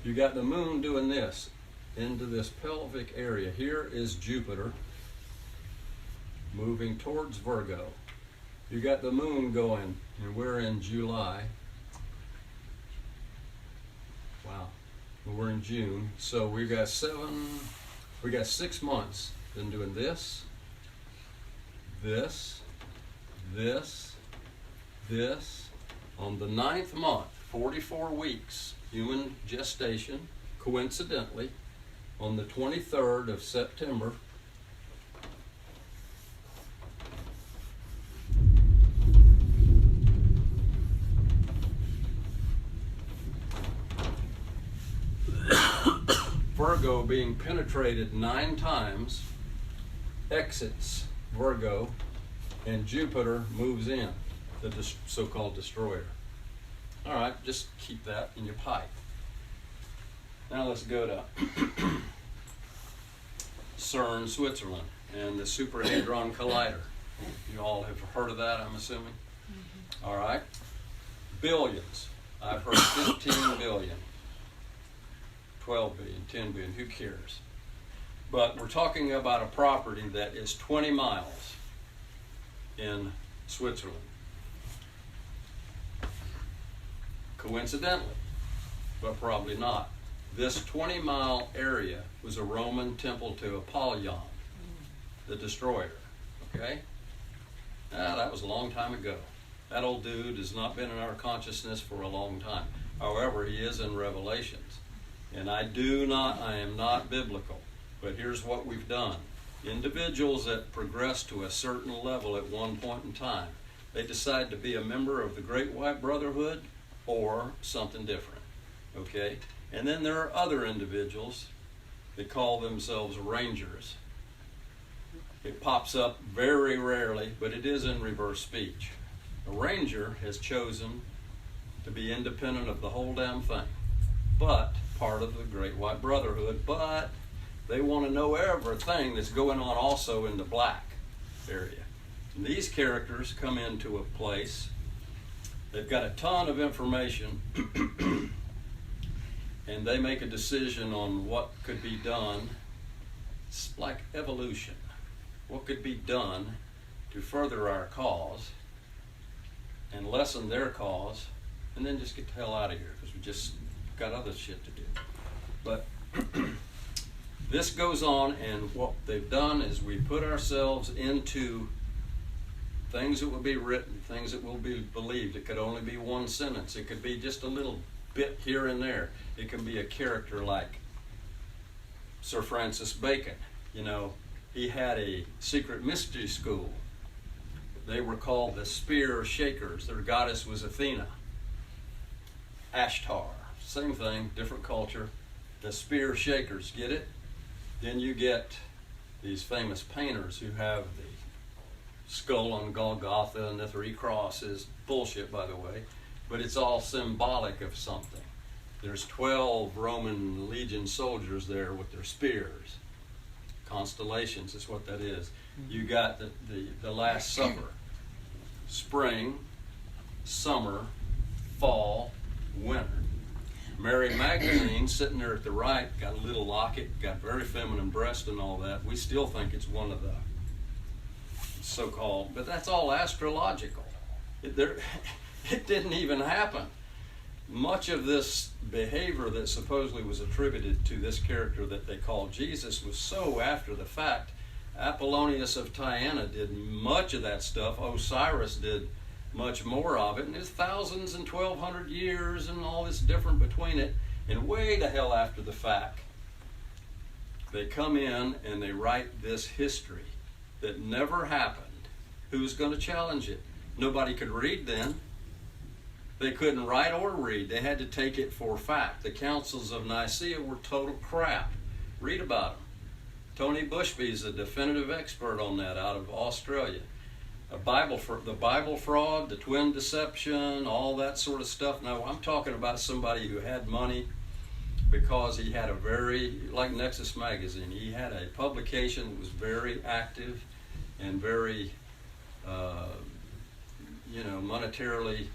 You got the moon doing this into this pelvic area. Here is Jupiter moving towards Virgo. You got the moon going, and we're in July. Wow, we're in June. So we got 6 months. Been doing this, this, this, this. On the 9th month, 44 weeks, human gestation, coincidentally, on the 23rd of September, Virgo being penetrated 9 times, exits Virgo, and Jupiter moves in, the so-called destroyer. All right, just keep that in your pipe. Now let's go to CERN, Switzerland, and the Super Hadron Collider. You all have heard of that, I'm assuming? All right. Billions. I've heard 15 billion. 12 billion, 10 billion, who cares? But we're talking about a property that is 20 miles in Switzerland. Coincidentally, but probably not. This 20-mile area was a Roman temple to Apollyon, the destroyer, okay? That was a long time ago. That old dude has not been in our consciousness for a long time. However, he is in Revelations. And I am not biblical. But here's what we've done. Individuals that progress to a certain level at one point in time, they decide to be a member of the Great White Brotherhood or something different, okay? And then there are other individuals that call themselves Rangers. It pops up very rarely, but it is in reverse speech. A Ranger has chosen to be independent of the whole damn thing, but part of the Great White Brotherhood, but they want to know everything that's going on also in the black area. And these characters come into a place, they've got a ton of information, and they make a decision on what could be done. It's like evolution. What could be done to further our cause and lessen their cause, and then just get the hell out of here because we just got other shit to do. But this goes on, and what they've done is we put ourselves into things that will be written, things that will be believed. It could only be one sentence. It could be just a little bit here and there. It can be a character like Sir Francis Bacon. You know, he had a secret mystery school. They were called the Spear Shakers. Their goddess was Athena. Ashtar, same thing, different culture. The Spear Shakers, get it? Then you get these famous painters who have the skull on Golgotha and the three crosses. Bullshit, by the way, but it's all symbolic of something. There's 12 Roman legion soldiers there with their spears. Constellations is what that is. You got the Last Supper. Spring, summer, fall, winter. Mary Magdalene, sitting there at the right, got a little locket, got very feminine breast and all that. We still think it's one of the so-called, but that's all astrological. It didn't even happen. Much of this behavior that supposedly was attributed to this character that they called Jesus was so after the fact. Apollonius of Tyana did much of that stuff. Osiris did much more of it, and there's thousands and 1,200 years and all this different between it, and way the hell after the fact they come in and they write this history that never happened. Who's going to challenge it? Nobody could read then. They couldn't write or read. They had to take it for fact. The councils of Nicaea were total crap. Read about them. Tony Bushby is a definitive expert on that out of Australia. The Bible fraud, the twin deception, all that sort of stuff. Now, I'm talking about somebody who had money because he had a very, like Nexus Magazine, he had a publication that was very active and very, monetarily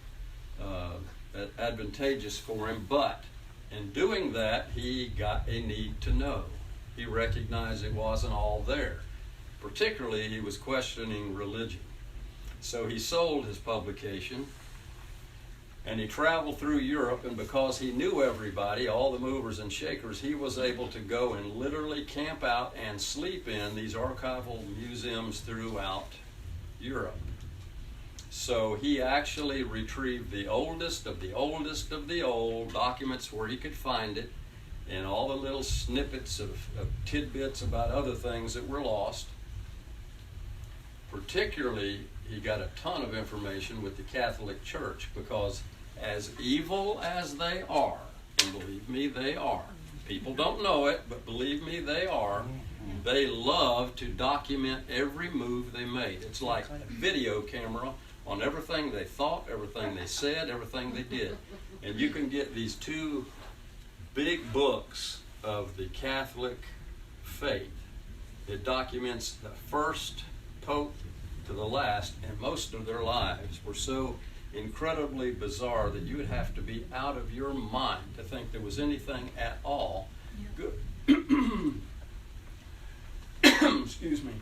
advantageous for him. But in doing that, he got a need to know. He recognized it wasn't all there. Particularly, he was questioning religion. So he sold his publication, and he traveled through Europe, and because he knew everybody, all the movers and shakers, he was able to go and literally camp out and sleep in these archival museums throughout Europe. So he actually retrieved the oldest of the oldest of the old documents where he could find it, and all the little snippets of tidbits about other things that were lost. Particularly, he got a ton of information with the Catholic Church, because as evil as they are, and believe me, they are, people don't know it, but believe me, they are, they love to document every move they made. It's like a video camera on everything they thought, everything they said, everything they did. And you can get these two big books of the Catholic faith. It documents the first pope to the last, and most of their lives were so incredibly bizarre that you would have to be out of your mind to think there was anything at all good. Excuse me.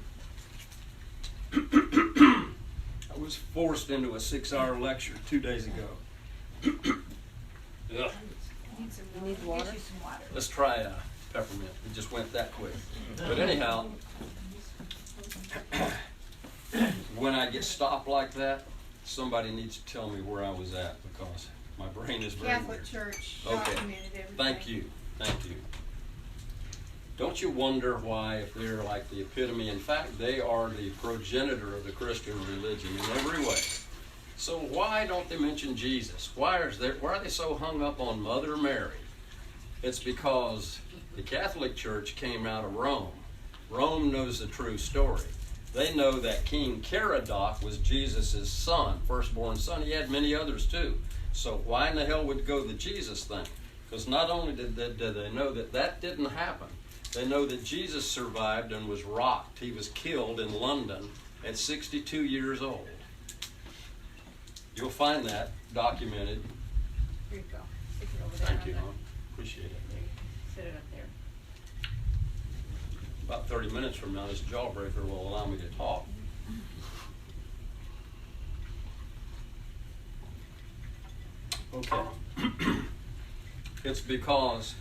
I was forced into a 6-hour lecture 2 days ago. Ugh. You need water? Get you some water. Let's try a peppermint. It just went that quick. But anyhow, when I get stopped like that, somebody needs to tell me where I was at, because my brain is very Catholic weird. Church Okay. documented everything. Thank you. Thank you. Don't you wonder why, if they're like the epitome, in fact, they are the progenitor of the Christian religion in every way. So why don't they mention Jesus? Why are they so hung up on Mother Mary? It's because the Catholic Church came out of Rome. Rome knows the true story. They know that King Caradoc was Jesus' son, firstborn son. He had many others too. So why in the hell would go the Jesus thing? Because not only did they know that that didn't happen, they know that Jesus survived and was rocked. He was killed in London at 62 years old. You'll find that documented. Here you go. Stick it over there. Thank you, on hon. Appreciate it. that. There you go. Sit it up there. About 30 minutes from now, this jawbreaker will allow me to talk. Okay. It's because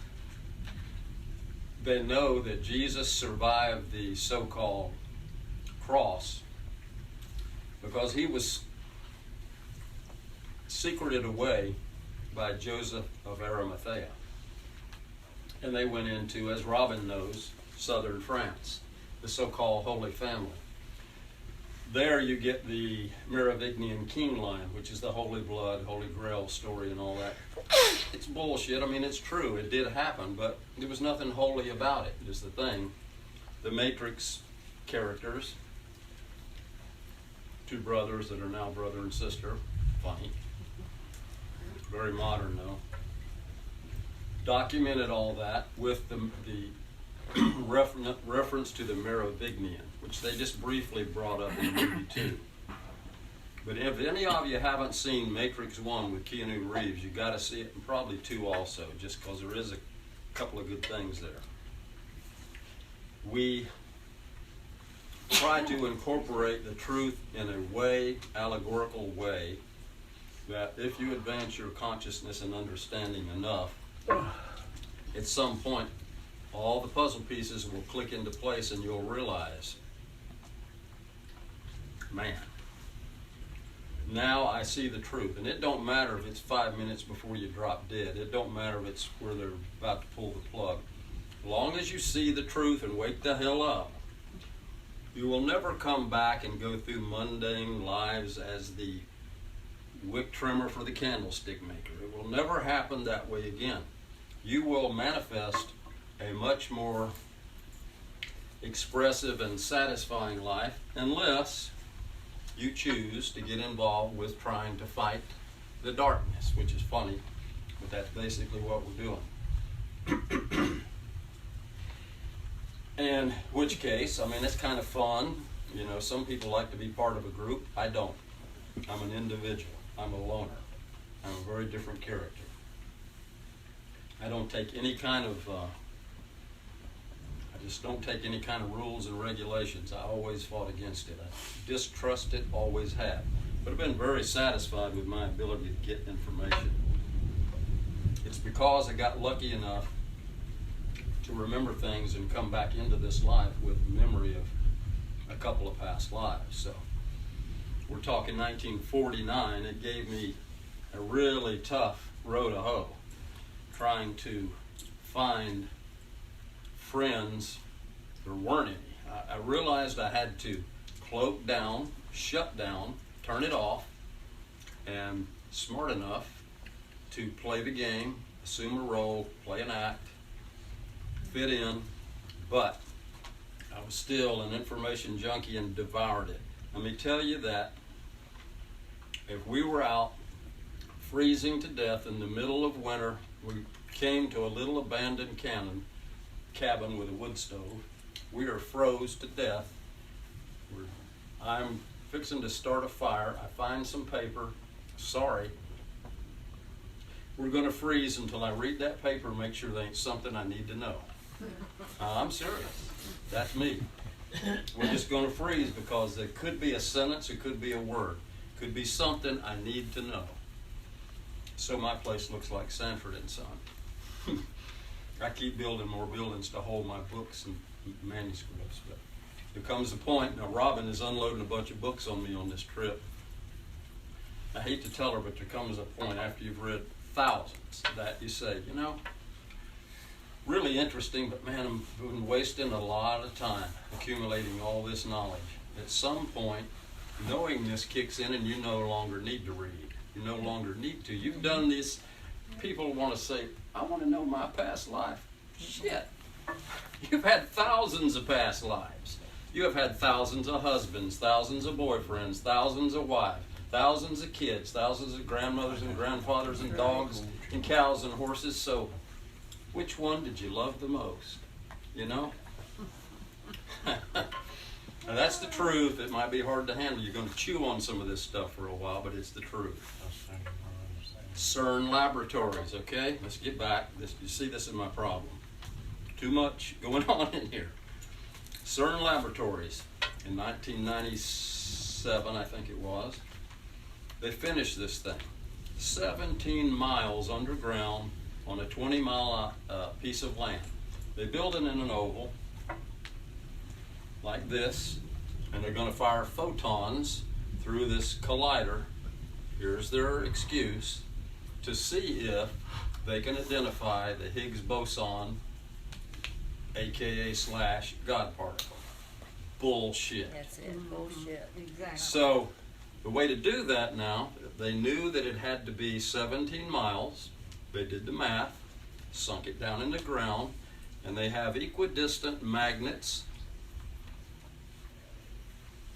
they know that Jesus survived the so-called cross because he was secreted away by Joseph of Arimathea. And they went into, as Robin knows, southern France, the so-called Holy Family. There you get the Merovingian king line, which is the Holy Blood, Holy Grail story and all that. It's bullshit. I mean, it's true. It did happen, but there was nothing holy about it, is the thing. The Matrix characters, two brothers that are now brother and sister, funny. Very modern, though. Documented all that with the reference to the Merovingian, which they just briefly brought up in the movie 2. But if any of you haven't seen Matrix 1 with Keanu Reeves, you got to see it, and probably 2 also, just because there is a couple of good things there. We try to incorporate the truth in a way, allegorical way, that if you advance your consciousness and understanding enough, at some point, all the puzzle pieces will click into place and you'll realize, man, now I see the truth. And it don't matter if it's 5 minutes before you drop dead. It don't matter if it's where they're about to pull the plug. As long as you see the truth and wake the hell up, you will never come back and go through mundane lives as the wick trimmer for the candlestick maker. It will never happen that way again. You will manifest a much more expressive and satisfying life unless you choose to get involved with trying to fight the darkness, which is funny, but that's basically what we're doing. In which case, I mean, it's kind of fun. You know, some people like to be part of a group. I don't. I'm an individual. I'm a loner. I'm a very different character. I don't take any kind of, I just don't take any kind of rules and regulations. I always fought against it. I distrust it, always have. But I've been very satisfied with my ability to get information. It's because I got lucky enough to remember things and come back into this life with memory of a couple of past lives. So we're talking 1949. It gave me a really tough row to hoe, trying to find friends. There weren't any. I realized I had to cloak down, shut down, turn it off, and smart enough to play the game, assume a role, play an act, fit in, but I was still an information junkie and devoured it. Let me tell you that if we were out freezing to death in the middle of winter, we came to a little abandoned cabin with a wood stove. We are froze to death. I'm fixing to start a fire. I find some paper. Sorry. We're going to freeze until I read that paper and make sure there ain't something I need to know. I'm serious. That's me. We're just going to freeze because there could be a sentence, it could be a word, it could be something I need to know. So my place looks like Sanford and Son. I keep building more buildings to hold my books and manuscripts, but there comes a point. Now Robin is unloading a bunch of books on me on this trip. I hate to tell her, but there comes a point after you've read thousands that you say, you know, really interesting, but man, I'm been wasting a lot of time accumulating all this knowledge. At some point, knowing this kicks in and you no longer need to read. You no longer need to. You've done this. People want to say, I want to know my past life. Shit. You've had thousands of past lives. You have had thousands of husbands, thousands of boyfriends, thousands of wives, thousands of kids, thousands of grandmothers and grandfathers and dogs and cows and horses. So which one did you love the most? You know? Now that's the truth. It might be hard to handle. You're going to chew on some of this stuff for a while, but it's the truth. CERN laboratories, okay? Let's get back. You see, this is my problem. Too much going on in here. CERN laboratories in 1997, I think it was. They finished this thing. 17 miles underground on a 20-mile piece of land. They built it in an oval like this, and they're going to fire photons through this collider. Here's their excuse, to see if they can identify the Higgs boson, aka / God particle. Bullshit. That's it, bullshit. Exactly. So the way to do that now, they knew that it had to be 17 miles. They did the math, sunk it down in the ground, and they have equidistant magnets,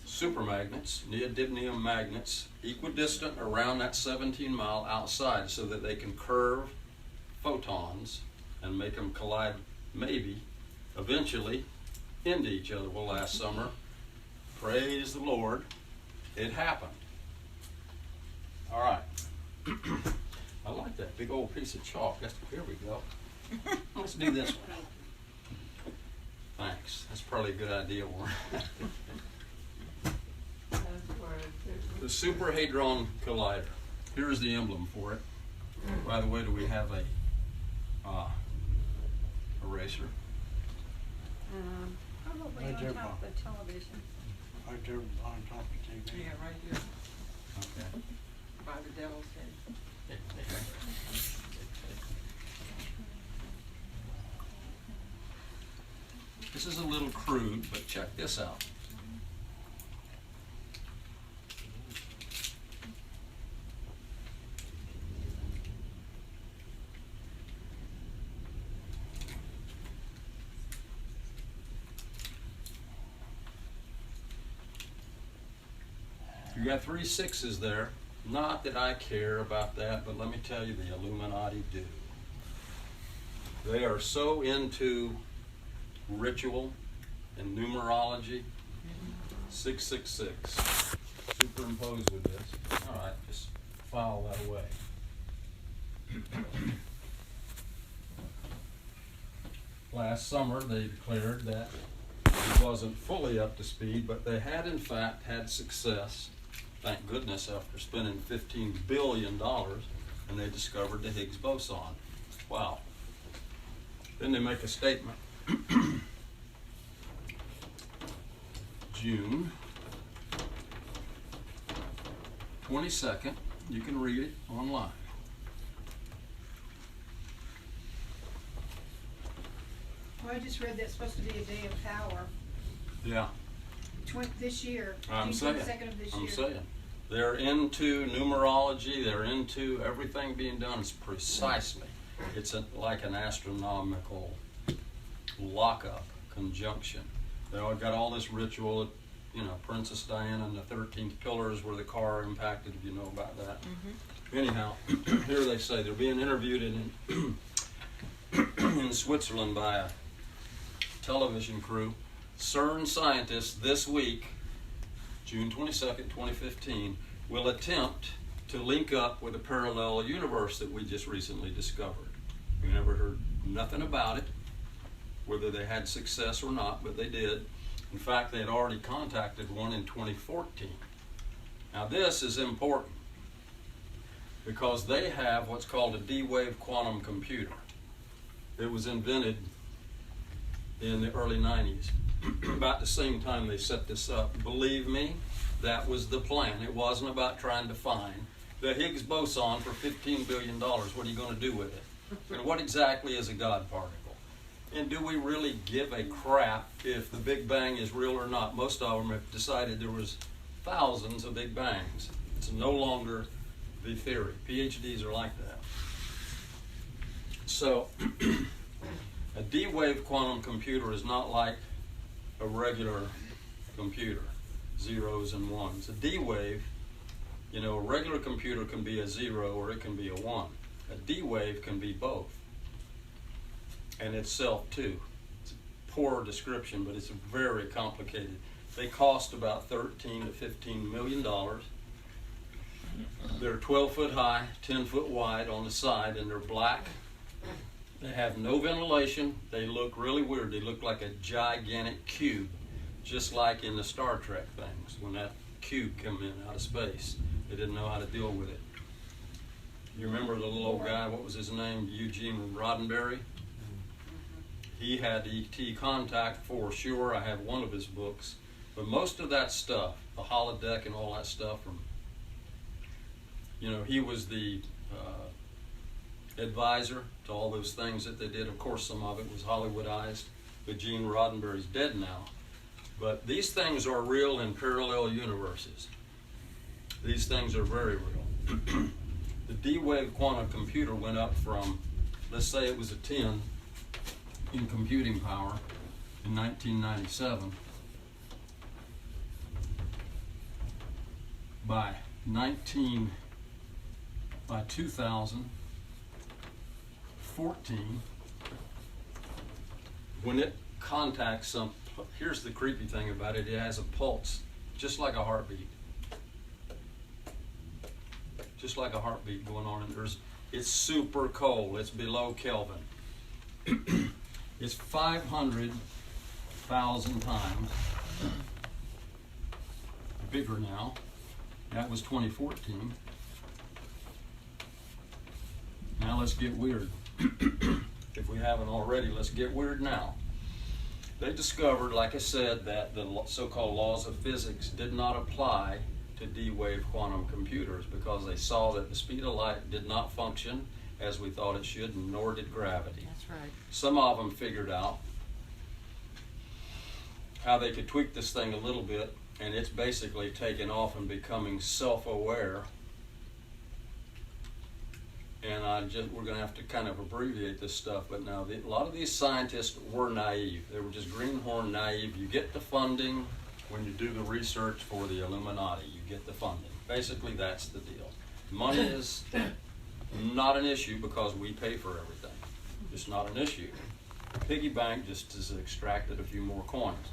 supermagnets, neodymium magnets, equidistant around that 17-mile outside so that they can curve photons and make them collide, maybe, eventually, into each other. Well, last summer, praise the Lord, it happened. All right. I like that big old piece of chalk. Here we go. Let's do this one. Thanks. That's probably a good idea, Warren. The Superhadron Collider. Here's the emblem for it. By the way, do we have a eraser? Probably Right on there, top of the television. Right there on top of the TV. Yeah, right here Okay. by the devil's head. This is a little crude, but check this out. You got 3 6s there. Not that I care about that, but let me tell you, the Illuminati do. They are so into ritual and numerology. 666. Superimposed with this. All right, just file that away. Last summer, they declared that it wasn't fully up to speed, but they had in fact had success. Thank goodness, after spending $15 billion, and they discovered the Higgs boson. Wow. Then they make a statement. June 22nd, you can read it online. Well, I just read that's supposed to be a day of power. Yeah. This year. I'm June saying, 22nd of this I'm year. saying. They're into numerology, they're into everything being done. It's precisely, it's like an astronomical lockup, conjunction. They all got all this ritual, you know, Princess Diana and the 13th pillars where the car impacted, if you know about that. Mm-hmm. Anyhow, here they say they're being interviewed in in Switzerland by a television crew. CERN scientists this week, June 22nd, 2015, will attempt to link up with a parallel universe that we just recently discovered. We never heard nothing about it, whether they had success or not, but they did. In fact, they had already contacted one in 2014. Now this is important because they have what's called a D-wave quantum computer. It was invented in the early 90s. About the same time they set this up. Believe me, that was the plan. It wasn't about trying to find the Higgs boson for $15 billion. What are you going to do with it? And what exactly is a God particle? And do we really give a crap if the Big Bang is real or not? Most of them have decided there was thousands of Big Bangs. It's no longer the theory. PhDs are like that. So a D-wave quantum computer is not like a regular computer, zeros and ones. A D-wave, you know, a regular computer can be a 0 or it can be a 1. A D-wave can be both. And itself too. It's a poor description, but it's very complicated. They cost about $13 to $15 million. They're 12 foot high, 10 foot wide on the side, and they're black. They have no ventilation. They look really weird. They look like a gigantic cube, just like in the Star Trek things, when that cube came in out of space. They didn't know how to deal with it. You remember the little old guy, what was his name? Eugene Roddenberry? He had ET contact for sure. I have one of his books. But most of that stuff, the holodeck and all that stuff, you know, he was the advisor to all those things that they did. Of course, some of it was Hollywoodized, but Gene Roddenberry's dead now. But these things are real in parallel universes. These things are very real. The D-wave quantum computer went up from, let's say it was a 10 in computing power in 1997. By 2014, when it contacts some, here's the creepy thing about it, it has a pulse, just like a heartbeat. Just like a heartbeat going on, and it's super cold, it's below Kelvin. It's 500,000 times bigger now. That was 2014. Now let's get weird. If we haven't already, let's get weird now. They discovered, like I said, that the so-called laws of physics did not apply to D-wave quantum computers because they saw that the speed of light did not function as we thought it should, nor did gravity. That's right. Some of them figured out how they could tweak this thing a little bit, and it's basically taken off and becoming self-aware. And we're going to have to kind of abbreviate this stuff, but now a lot of these scientists were naive. They were just greenhorn naive. You get the funding when you do the research for the Illuminati. You get the funding. Basically, that's the deal. Money is not an issue because we pay for everything. It's not an issue. The piggy bank just has extracted a few more coins.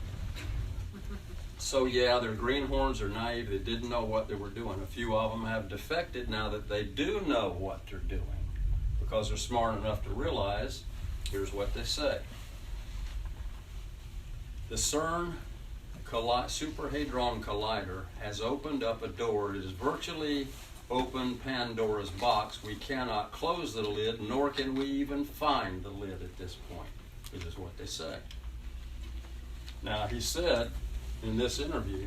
So yeah, they're greenhorns, they're naive, they didn't know what they were doing. A few of them have defected now that they do know what they're doing because they're smart enough to realize, here's what they say. The CERN Superhadron Collider has opened up a door. It is virtually opened Pandora's box. We cannot close the lid, nor can we even find the lid at this point. It is what they say. Now, he said in this interview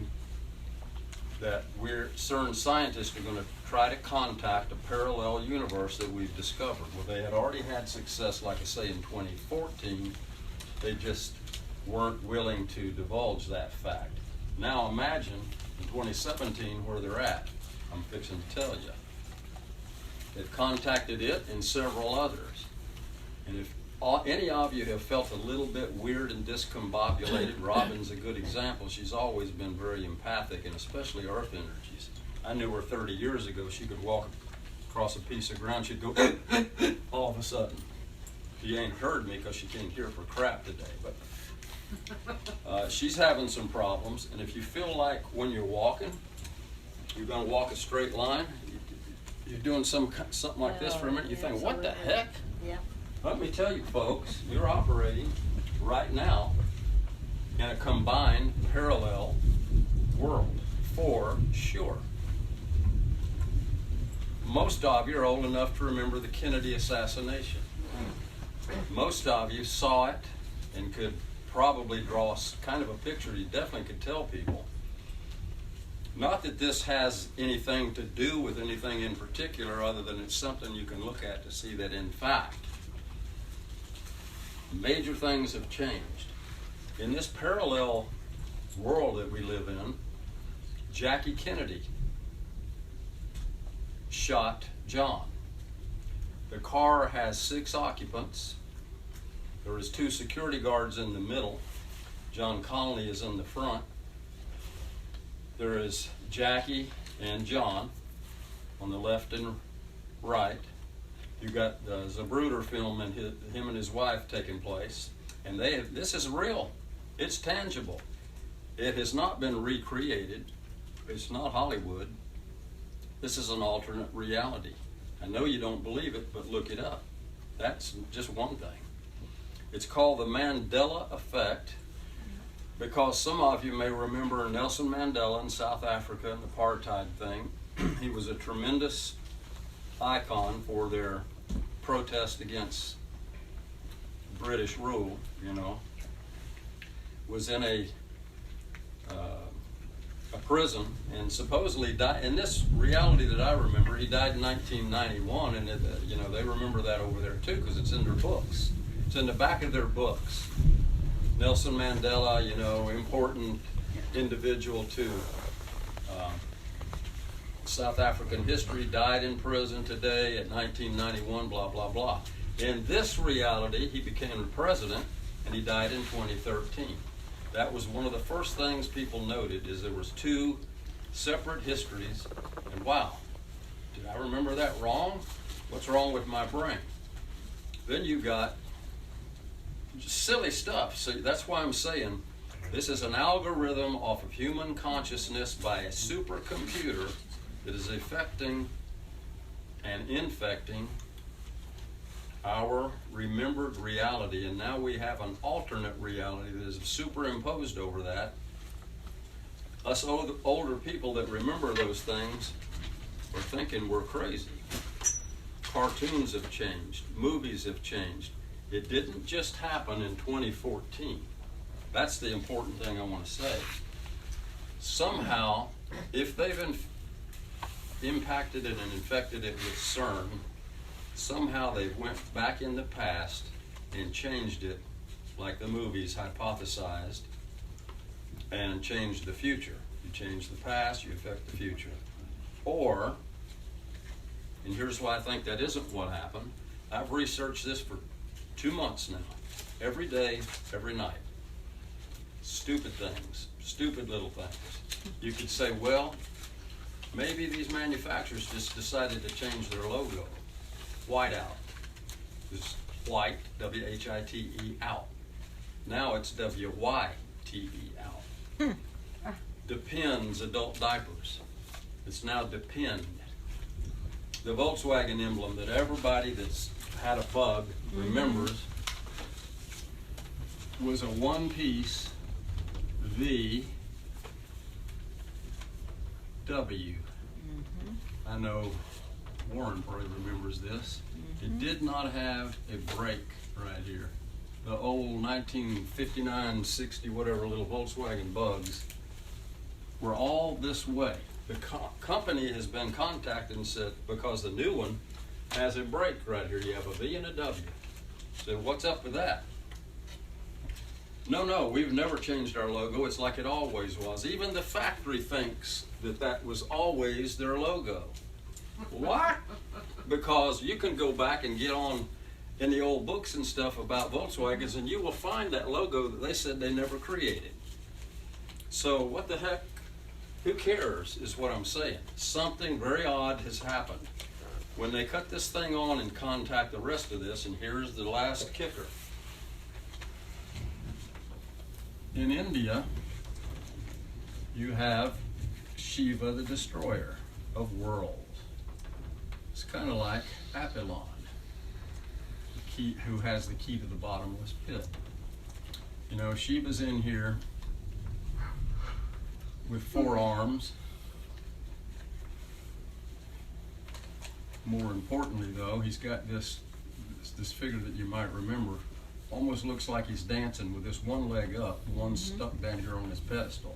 that CERN scientists are going to try to contact a parallel universe that we've discovered. Well, they had already had success, like I say, in 2014. They just weren't willing to divulge that fact. Now imagine in 2017 where they're at. I'm fixing to tell you. They've contacted it and several others. And if any of you have felt a little bit weird and discombobulated, Robin's a good example. She's always been very empathic, and especially earth energies. I knew her 30 years ago. She could walk across a piece of ground, she'd go all of a sudden. She ain't heard me because she can't hear for crap today, but she's having some problems. And if you feel like when you're walking, you're going to walk a straight line, you're doing something like this for a minute, you think, what the heck? Yeah. Let me tell you, folks, you're operating right now in a combined parallel world, for sure. Most of you are old enough to remember the Kennedy assassination. Most of you saw it and could probably draw kind of a picture. You definitely could tell people. Not that this has anything to do with anything in particular, other than it's something you can look at to see that, in fact, Major things have changed. In this parallel world that we live in, Jackie Kennedy shot John. The car has 6 occupants. There is 2 security guards in the middle. John Connolly is in the front. There is Jackie and John on the left and right. You got the Zapruder film and him and his wife taking place, and this is real. It's tangible. It has not been recreated. It's not Hollywood. This is an alternate reality. I know you don't believe it, but look it up. That's just one thing. It's called the Mandela Effect, because some of you may remember Nelson Mandela in South Africa and the apartheid thing. He was a tremendous icon for their protest against British rule, was in a prison and supposedly died. In this reality that I remember, he died in 1991, and they remember that over there too, because it's in their books. It's in the back of their books. Nelson Mandela, important individual to South African history, died in prison today at 1991, blah, blah, blah. In this reality, he became president, and he died in 2013. That was one of the first things people noted, is there was 2 separate histories, and wow, did I remember that wrong? What's wrong with my brain? Then you got just silly stuff. So that's why I'm saying this is an algorithm off of human consciousness by a supercomputer that is affecting and infecting our remembered reality, and now we have an alternate reality that is superimposed over that. Us older people that remember those things are thinking we're crazy. Cartoons have changed, movies have changed. It didn't just happen in 2014. That's the important thing I want to say. Somehow, if they've impacted it and infected it with CERN, somehow they went back in the past and changed it, like the movies hypothesized, and changed the future. You change the past, you affect the future. Or, and here's why I think that isn't what happened. I've researched this for 2 months now, every day, every night. Stupid things, stupid little things. You could say, well, maybe these manufacturers just decided to change their logo. White out. It's white, W-H-I-T-E, out. Now it's W-Y-T-E, out. Depends, adult diapers. It's now Depend. The Volkswagen emblem that everybody that's had a bug remembers was a one-piece V W. I know Warren probably remembers this. It did not have a brake right here. The old 1959, 60, whatever little Volkswagen bugs were all this way. The company has been contacted and said, because the new one has a brake right here. You have a V and a W. So what's up with that? No, we've never changed our logo. It's like it always was. Even the factory thinks that that was always their logo. What? Because you can go back and get on in the old books and stuff about Volkswagens, and you will find that logo that they said they never created. So what the heck? Who cares is what I'm saying. Something very odd has happened. When they cut this thing on and contact the rest of this, and here's the last kicker. In India, you have Shiva the destroyer of worlds. It's kind of like Apollon, who has the key to the bottomless pit. Shiva's in here with 4 arms. More importantly, though, he's got this figure that you might remember. Almost looks like he's dancing with this one leg up, one stuck down here on his pedestal.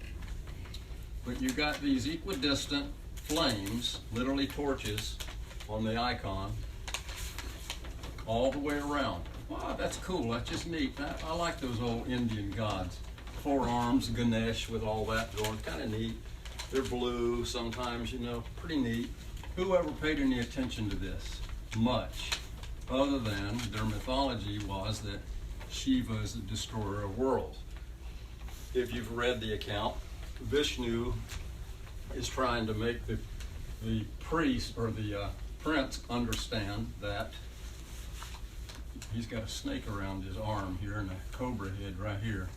But you got these equidistant flames, literally torches, on the icon, all the way around. Wow, that's cool. That's just neat. I like those old Indian gods. 4 arms, Ganesh with all that going. Kind of neat. They're blue sometimes, you know. Pretty neat. Whoever paid any attention to this? Much. Other than their mythology was that Shiva is the destroyer of worlds. If you've read the account, Vishnu is trying to make the priest or the prince understand that he's got a snake around his arm here and a cobra head right here.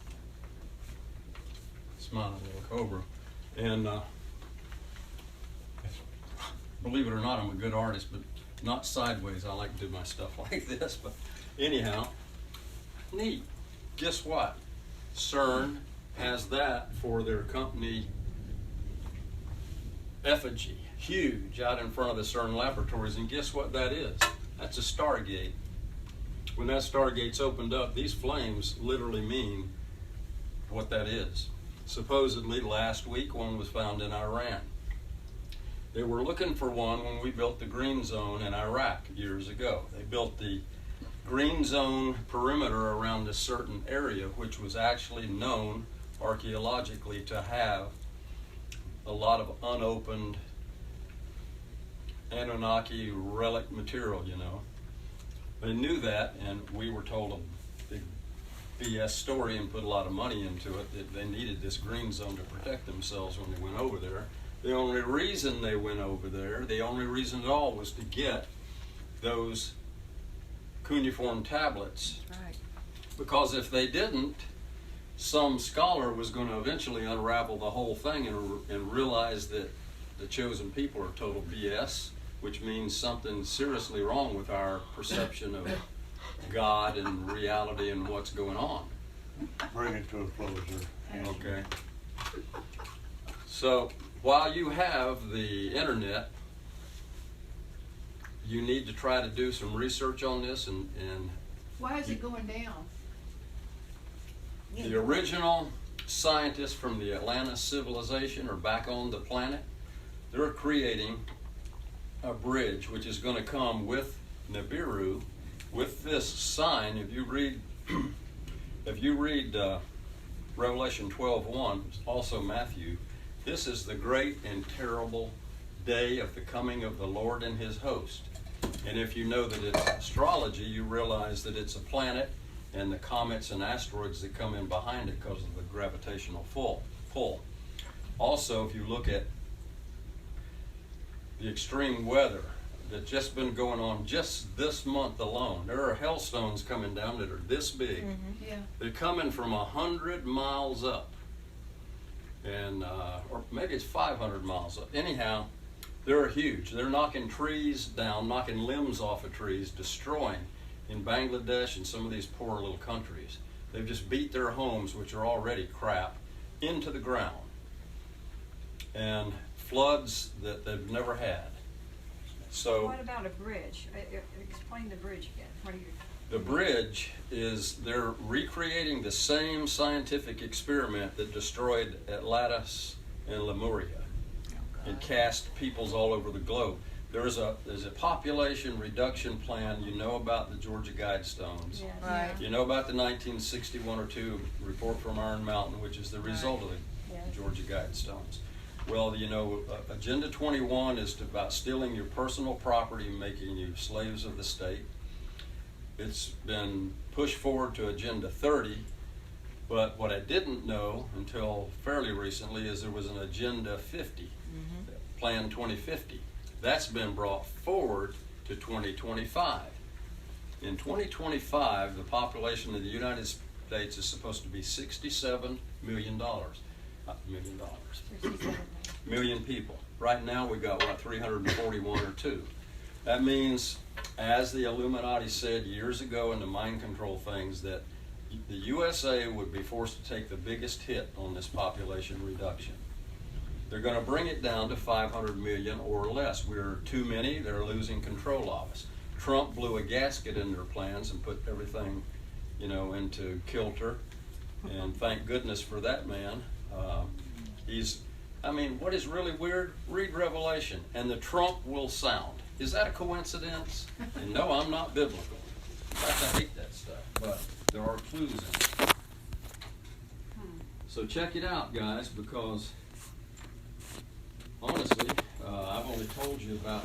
Smiling little cobra. And believe it or not, I'm a good artist, but not sideways. I like to do my stuff like this. But anyhow, neat. Guess what? CERN has that for their company effigy. Huge out in front of the CERN laboratories. And guess what that is? That's a Stargate. When that Stargate's opened up, these flames literally mean what that is. Supposedly last week one was found in Iran. They were looking for one when we built the green zone in Iraq years ago. They built the green zone perimeter around a certain area, which was actually known archaeologically to have a lot of unopened Anunnaki relic material, you know. They knew that, and we were told a big BS story and put a lot of money into it, that they needed this green zone to protect themselves when they went over there. The only reason they went over there, the only reason at all, was to get those cuneiform tablets. Right. Because if they didn't, some scholar was going to eventually unravel the whole thing and realize that the chosen people are total BS, which means something seriously wrong with our perception of God and reality and what's going on. Bring it to a closer. Okay. So while you have the internet, you need to try to do some research on this and Why is it going down? the original scientists from the Atlantis civilization are back on the planet. They're creating a bridge which is going to come with Nibiru, with this sign. If you read Revelation 12:1, also Matthew, this is the great and terrible day of the coming of the Lord and his host. And if you know that it's astrology, you realize that it's a planet and the comets and asteroids that come in behind it because of the gravitational pull. Also, if you look at the extreme weather that's just been going on just this month alone, there are hailstones coming down that are this big. Mm-hmm. Yeah. They're coming from 100 miles up, and or maybe it's 500 miles up. Anyhow, they're huge. They're knocking trees down, knocking limbs off of trees, destroying in Bangladesh and some of these poor little countries. They've just beat their homes, which are already crap, into the ground. And floods that they've never had. So What about a bridge? Explain the bridge again. What are you? the bridge is, they're recreating the same scientific experiment that destroyed Atlantis and Lemuria and cast peoples all over the globe. There's a population reduction plan. You know about the Georgia Guidestones. Yeah. Right. You know about the 1961 or 2 report from Iron Mountain, which is the result of the Yes. Georgia Guidestones. Well, you know, Agenda 21 is about stealing your personal property and making you slaves of the state. It's been pushed forward to Agenda 30, but what I didn't know until fairly recently is there was an Agenda 50, Plan 2050. That's been brought forward to 2025. In 2025, the population of the United States is supposed to be $67 million. Million people. Right now we got, 341 or 2. That means, as the Illuminati said years ago in the mind control things, that the USA would be forced to take the biggest hit on this population reduction. They're going to bring it down to 500 million or less. We're too many. They're losing control of us. Trump blew a gasket in their plans and put everything, into kilter. And thank goodness for that man. What is really weird? Read Revelation, and the trump will sound. Is that a coincidence? And no, I'm not biblical. fact, I hate that stuff, but there are clues in it. So check it out, guys, because honestly, I've only told you about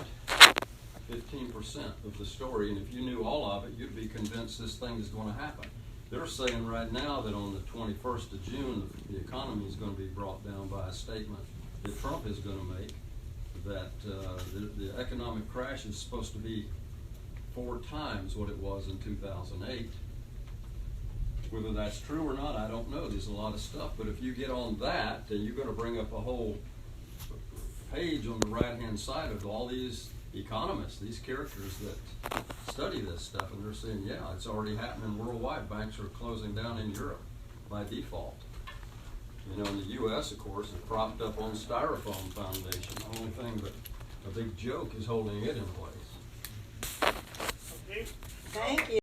15% of the story, and if you knew all of it, you'd be convinced this thing is going to happen. They're saying right now that on the 21st of June, the economy is going to be brought down by a statement that Trump is going to make, that the economic crash is supposed to be 4 times what it was in 2008. Whether that's true or not, I don't know. There's a lot of stuff. But if you get on that, then you're going to bring up a whole page on the right-hand side of all these economists, these characters that study this stuff, and they're saying, yeah, it's already happening worldwide. Banks are closing down in Europe by default. You know, in the U.S., of course, it's propped up on Styrofoam Foundation. The only thing but a big joke is holding it in place. Thank you.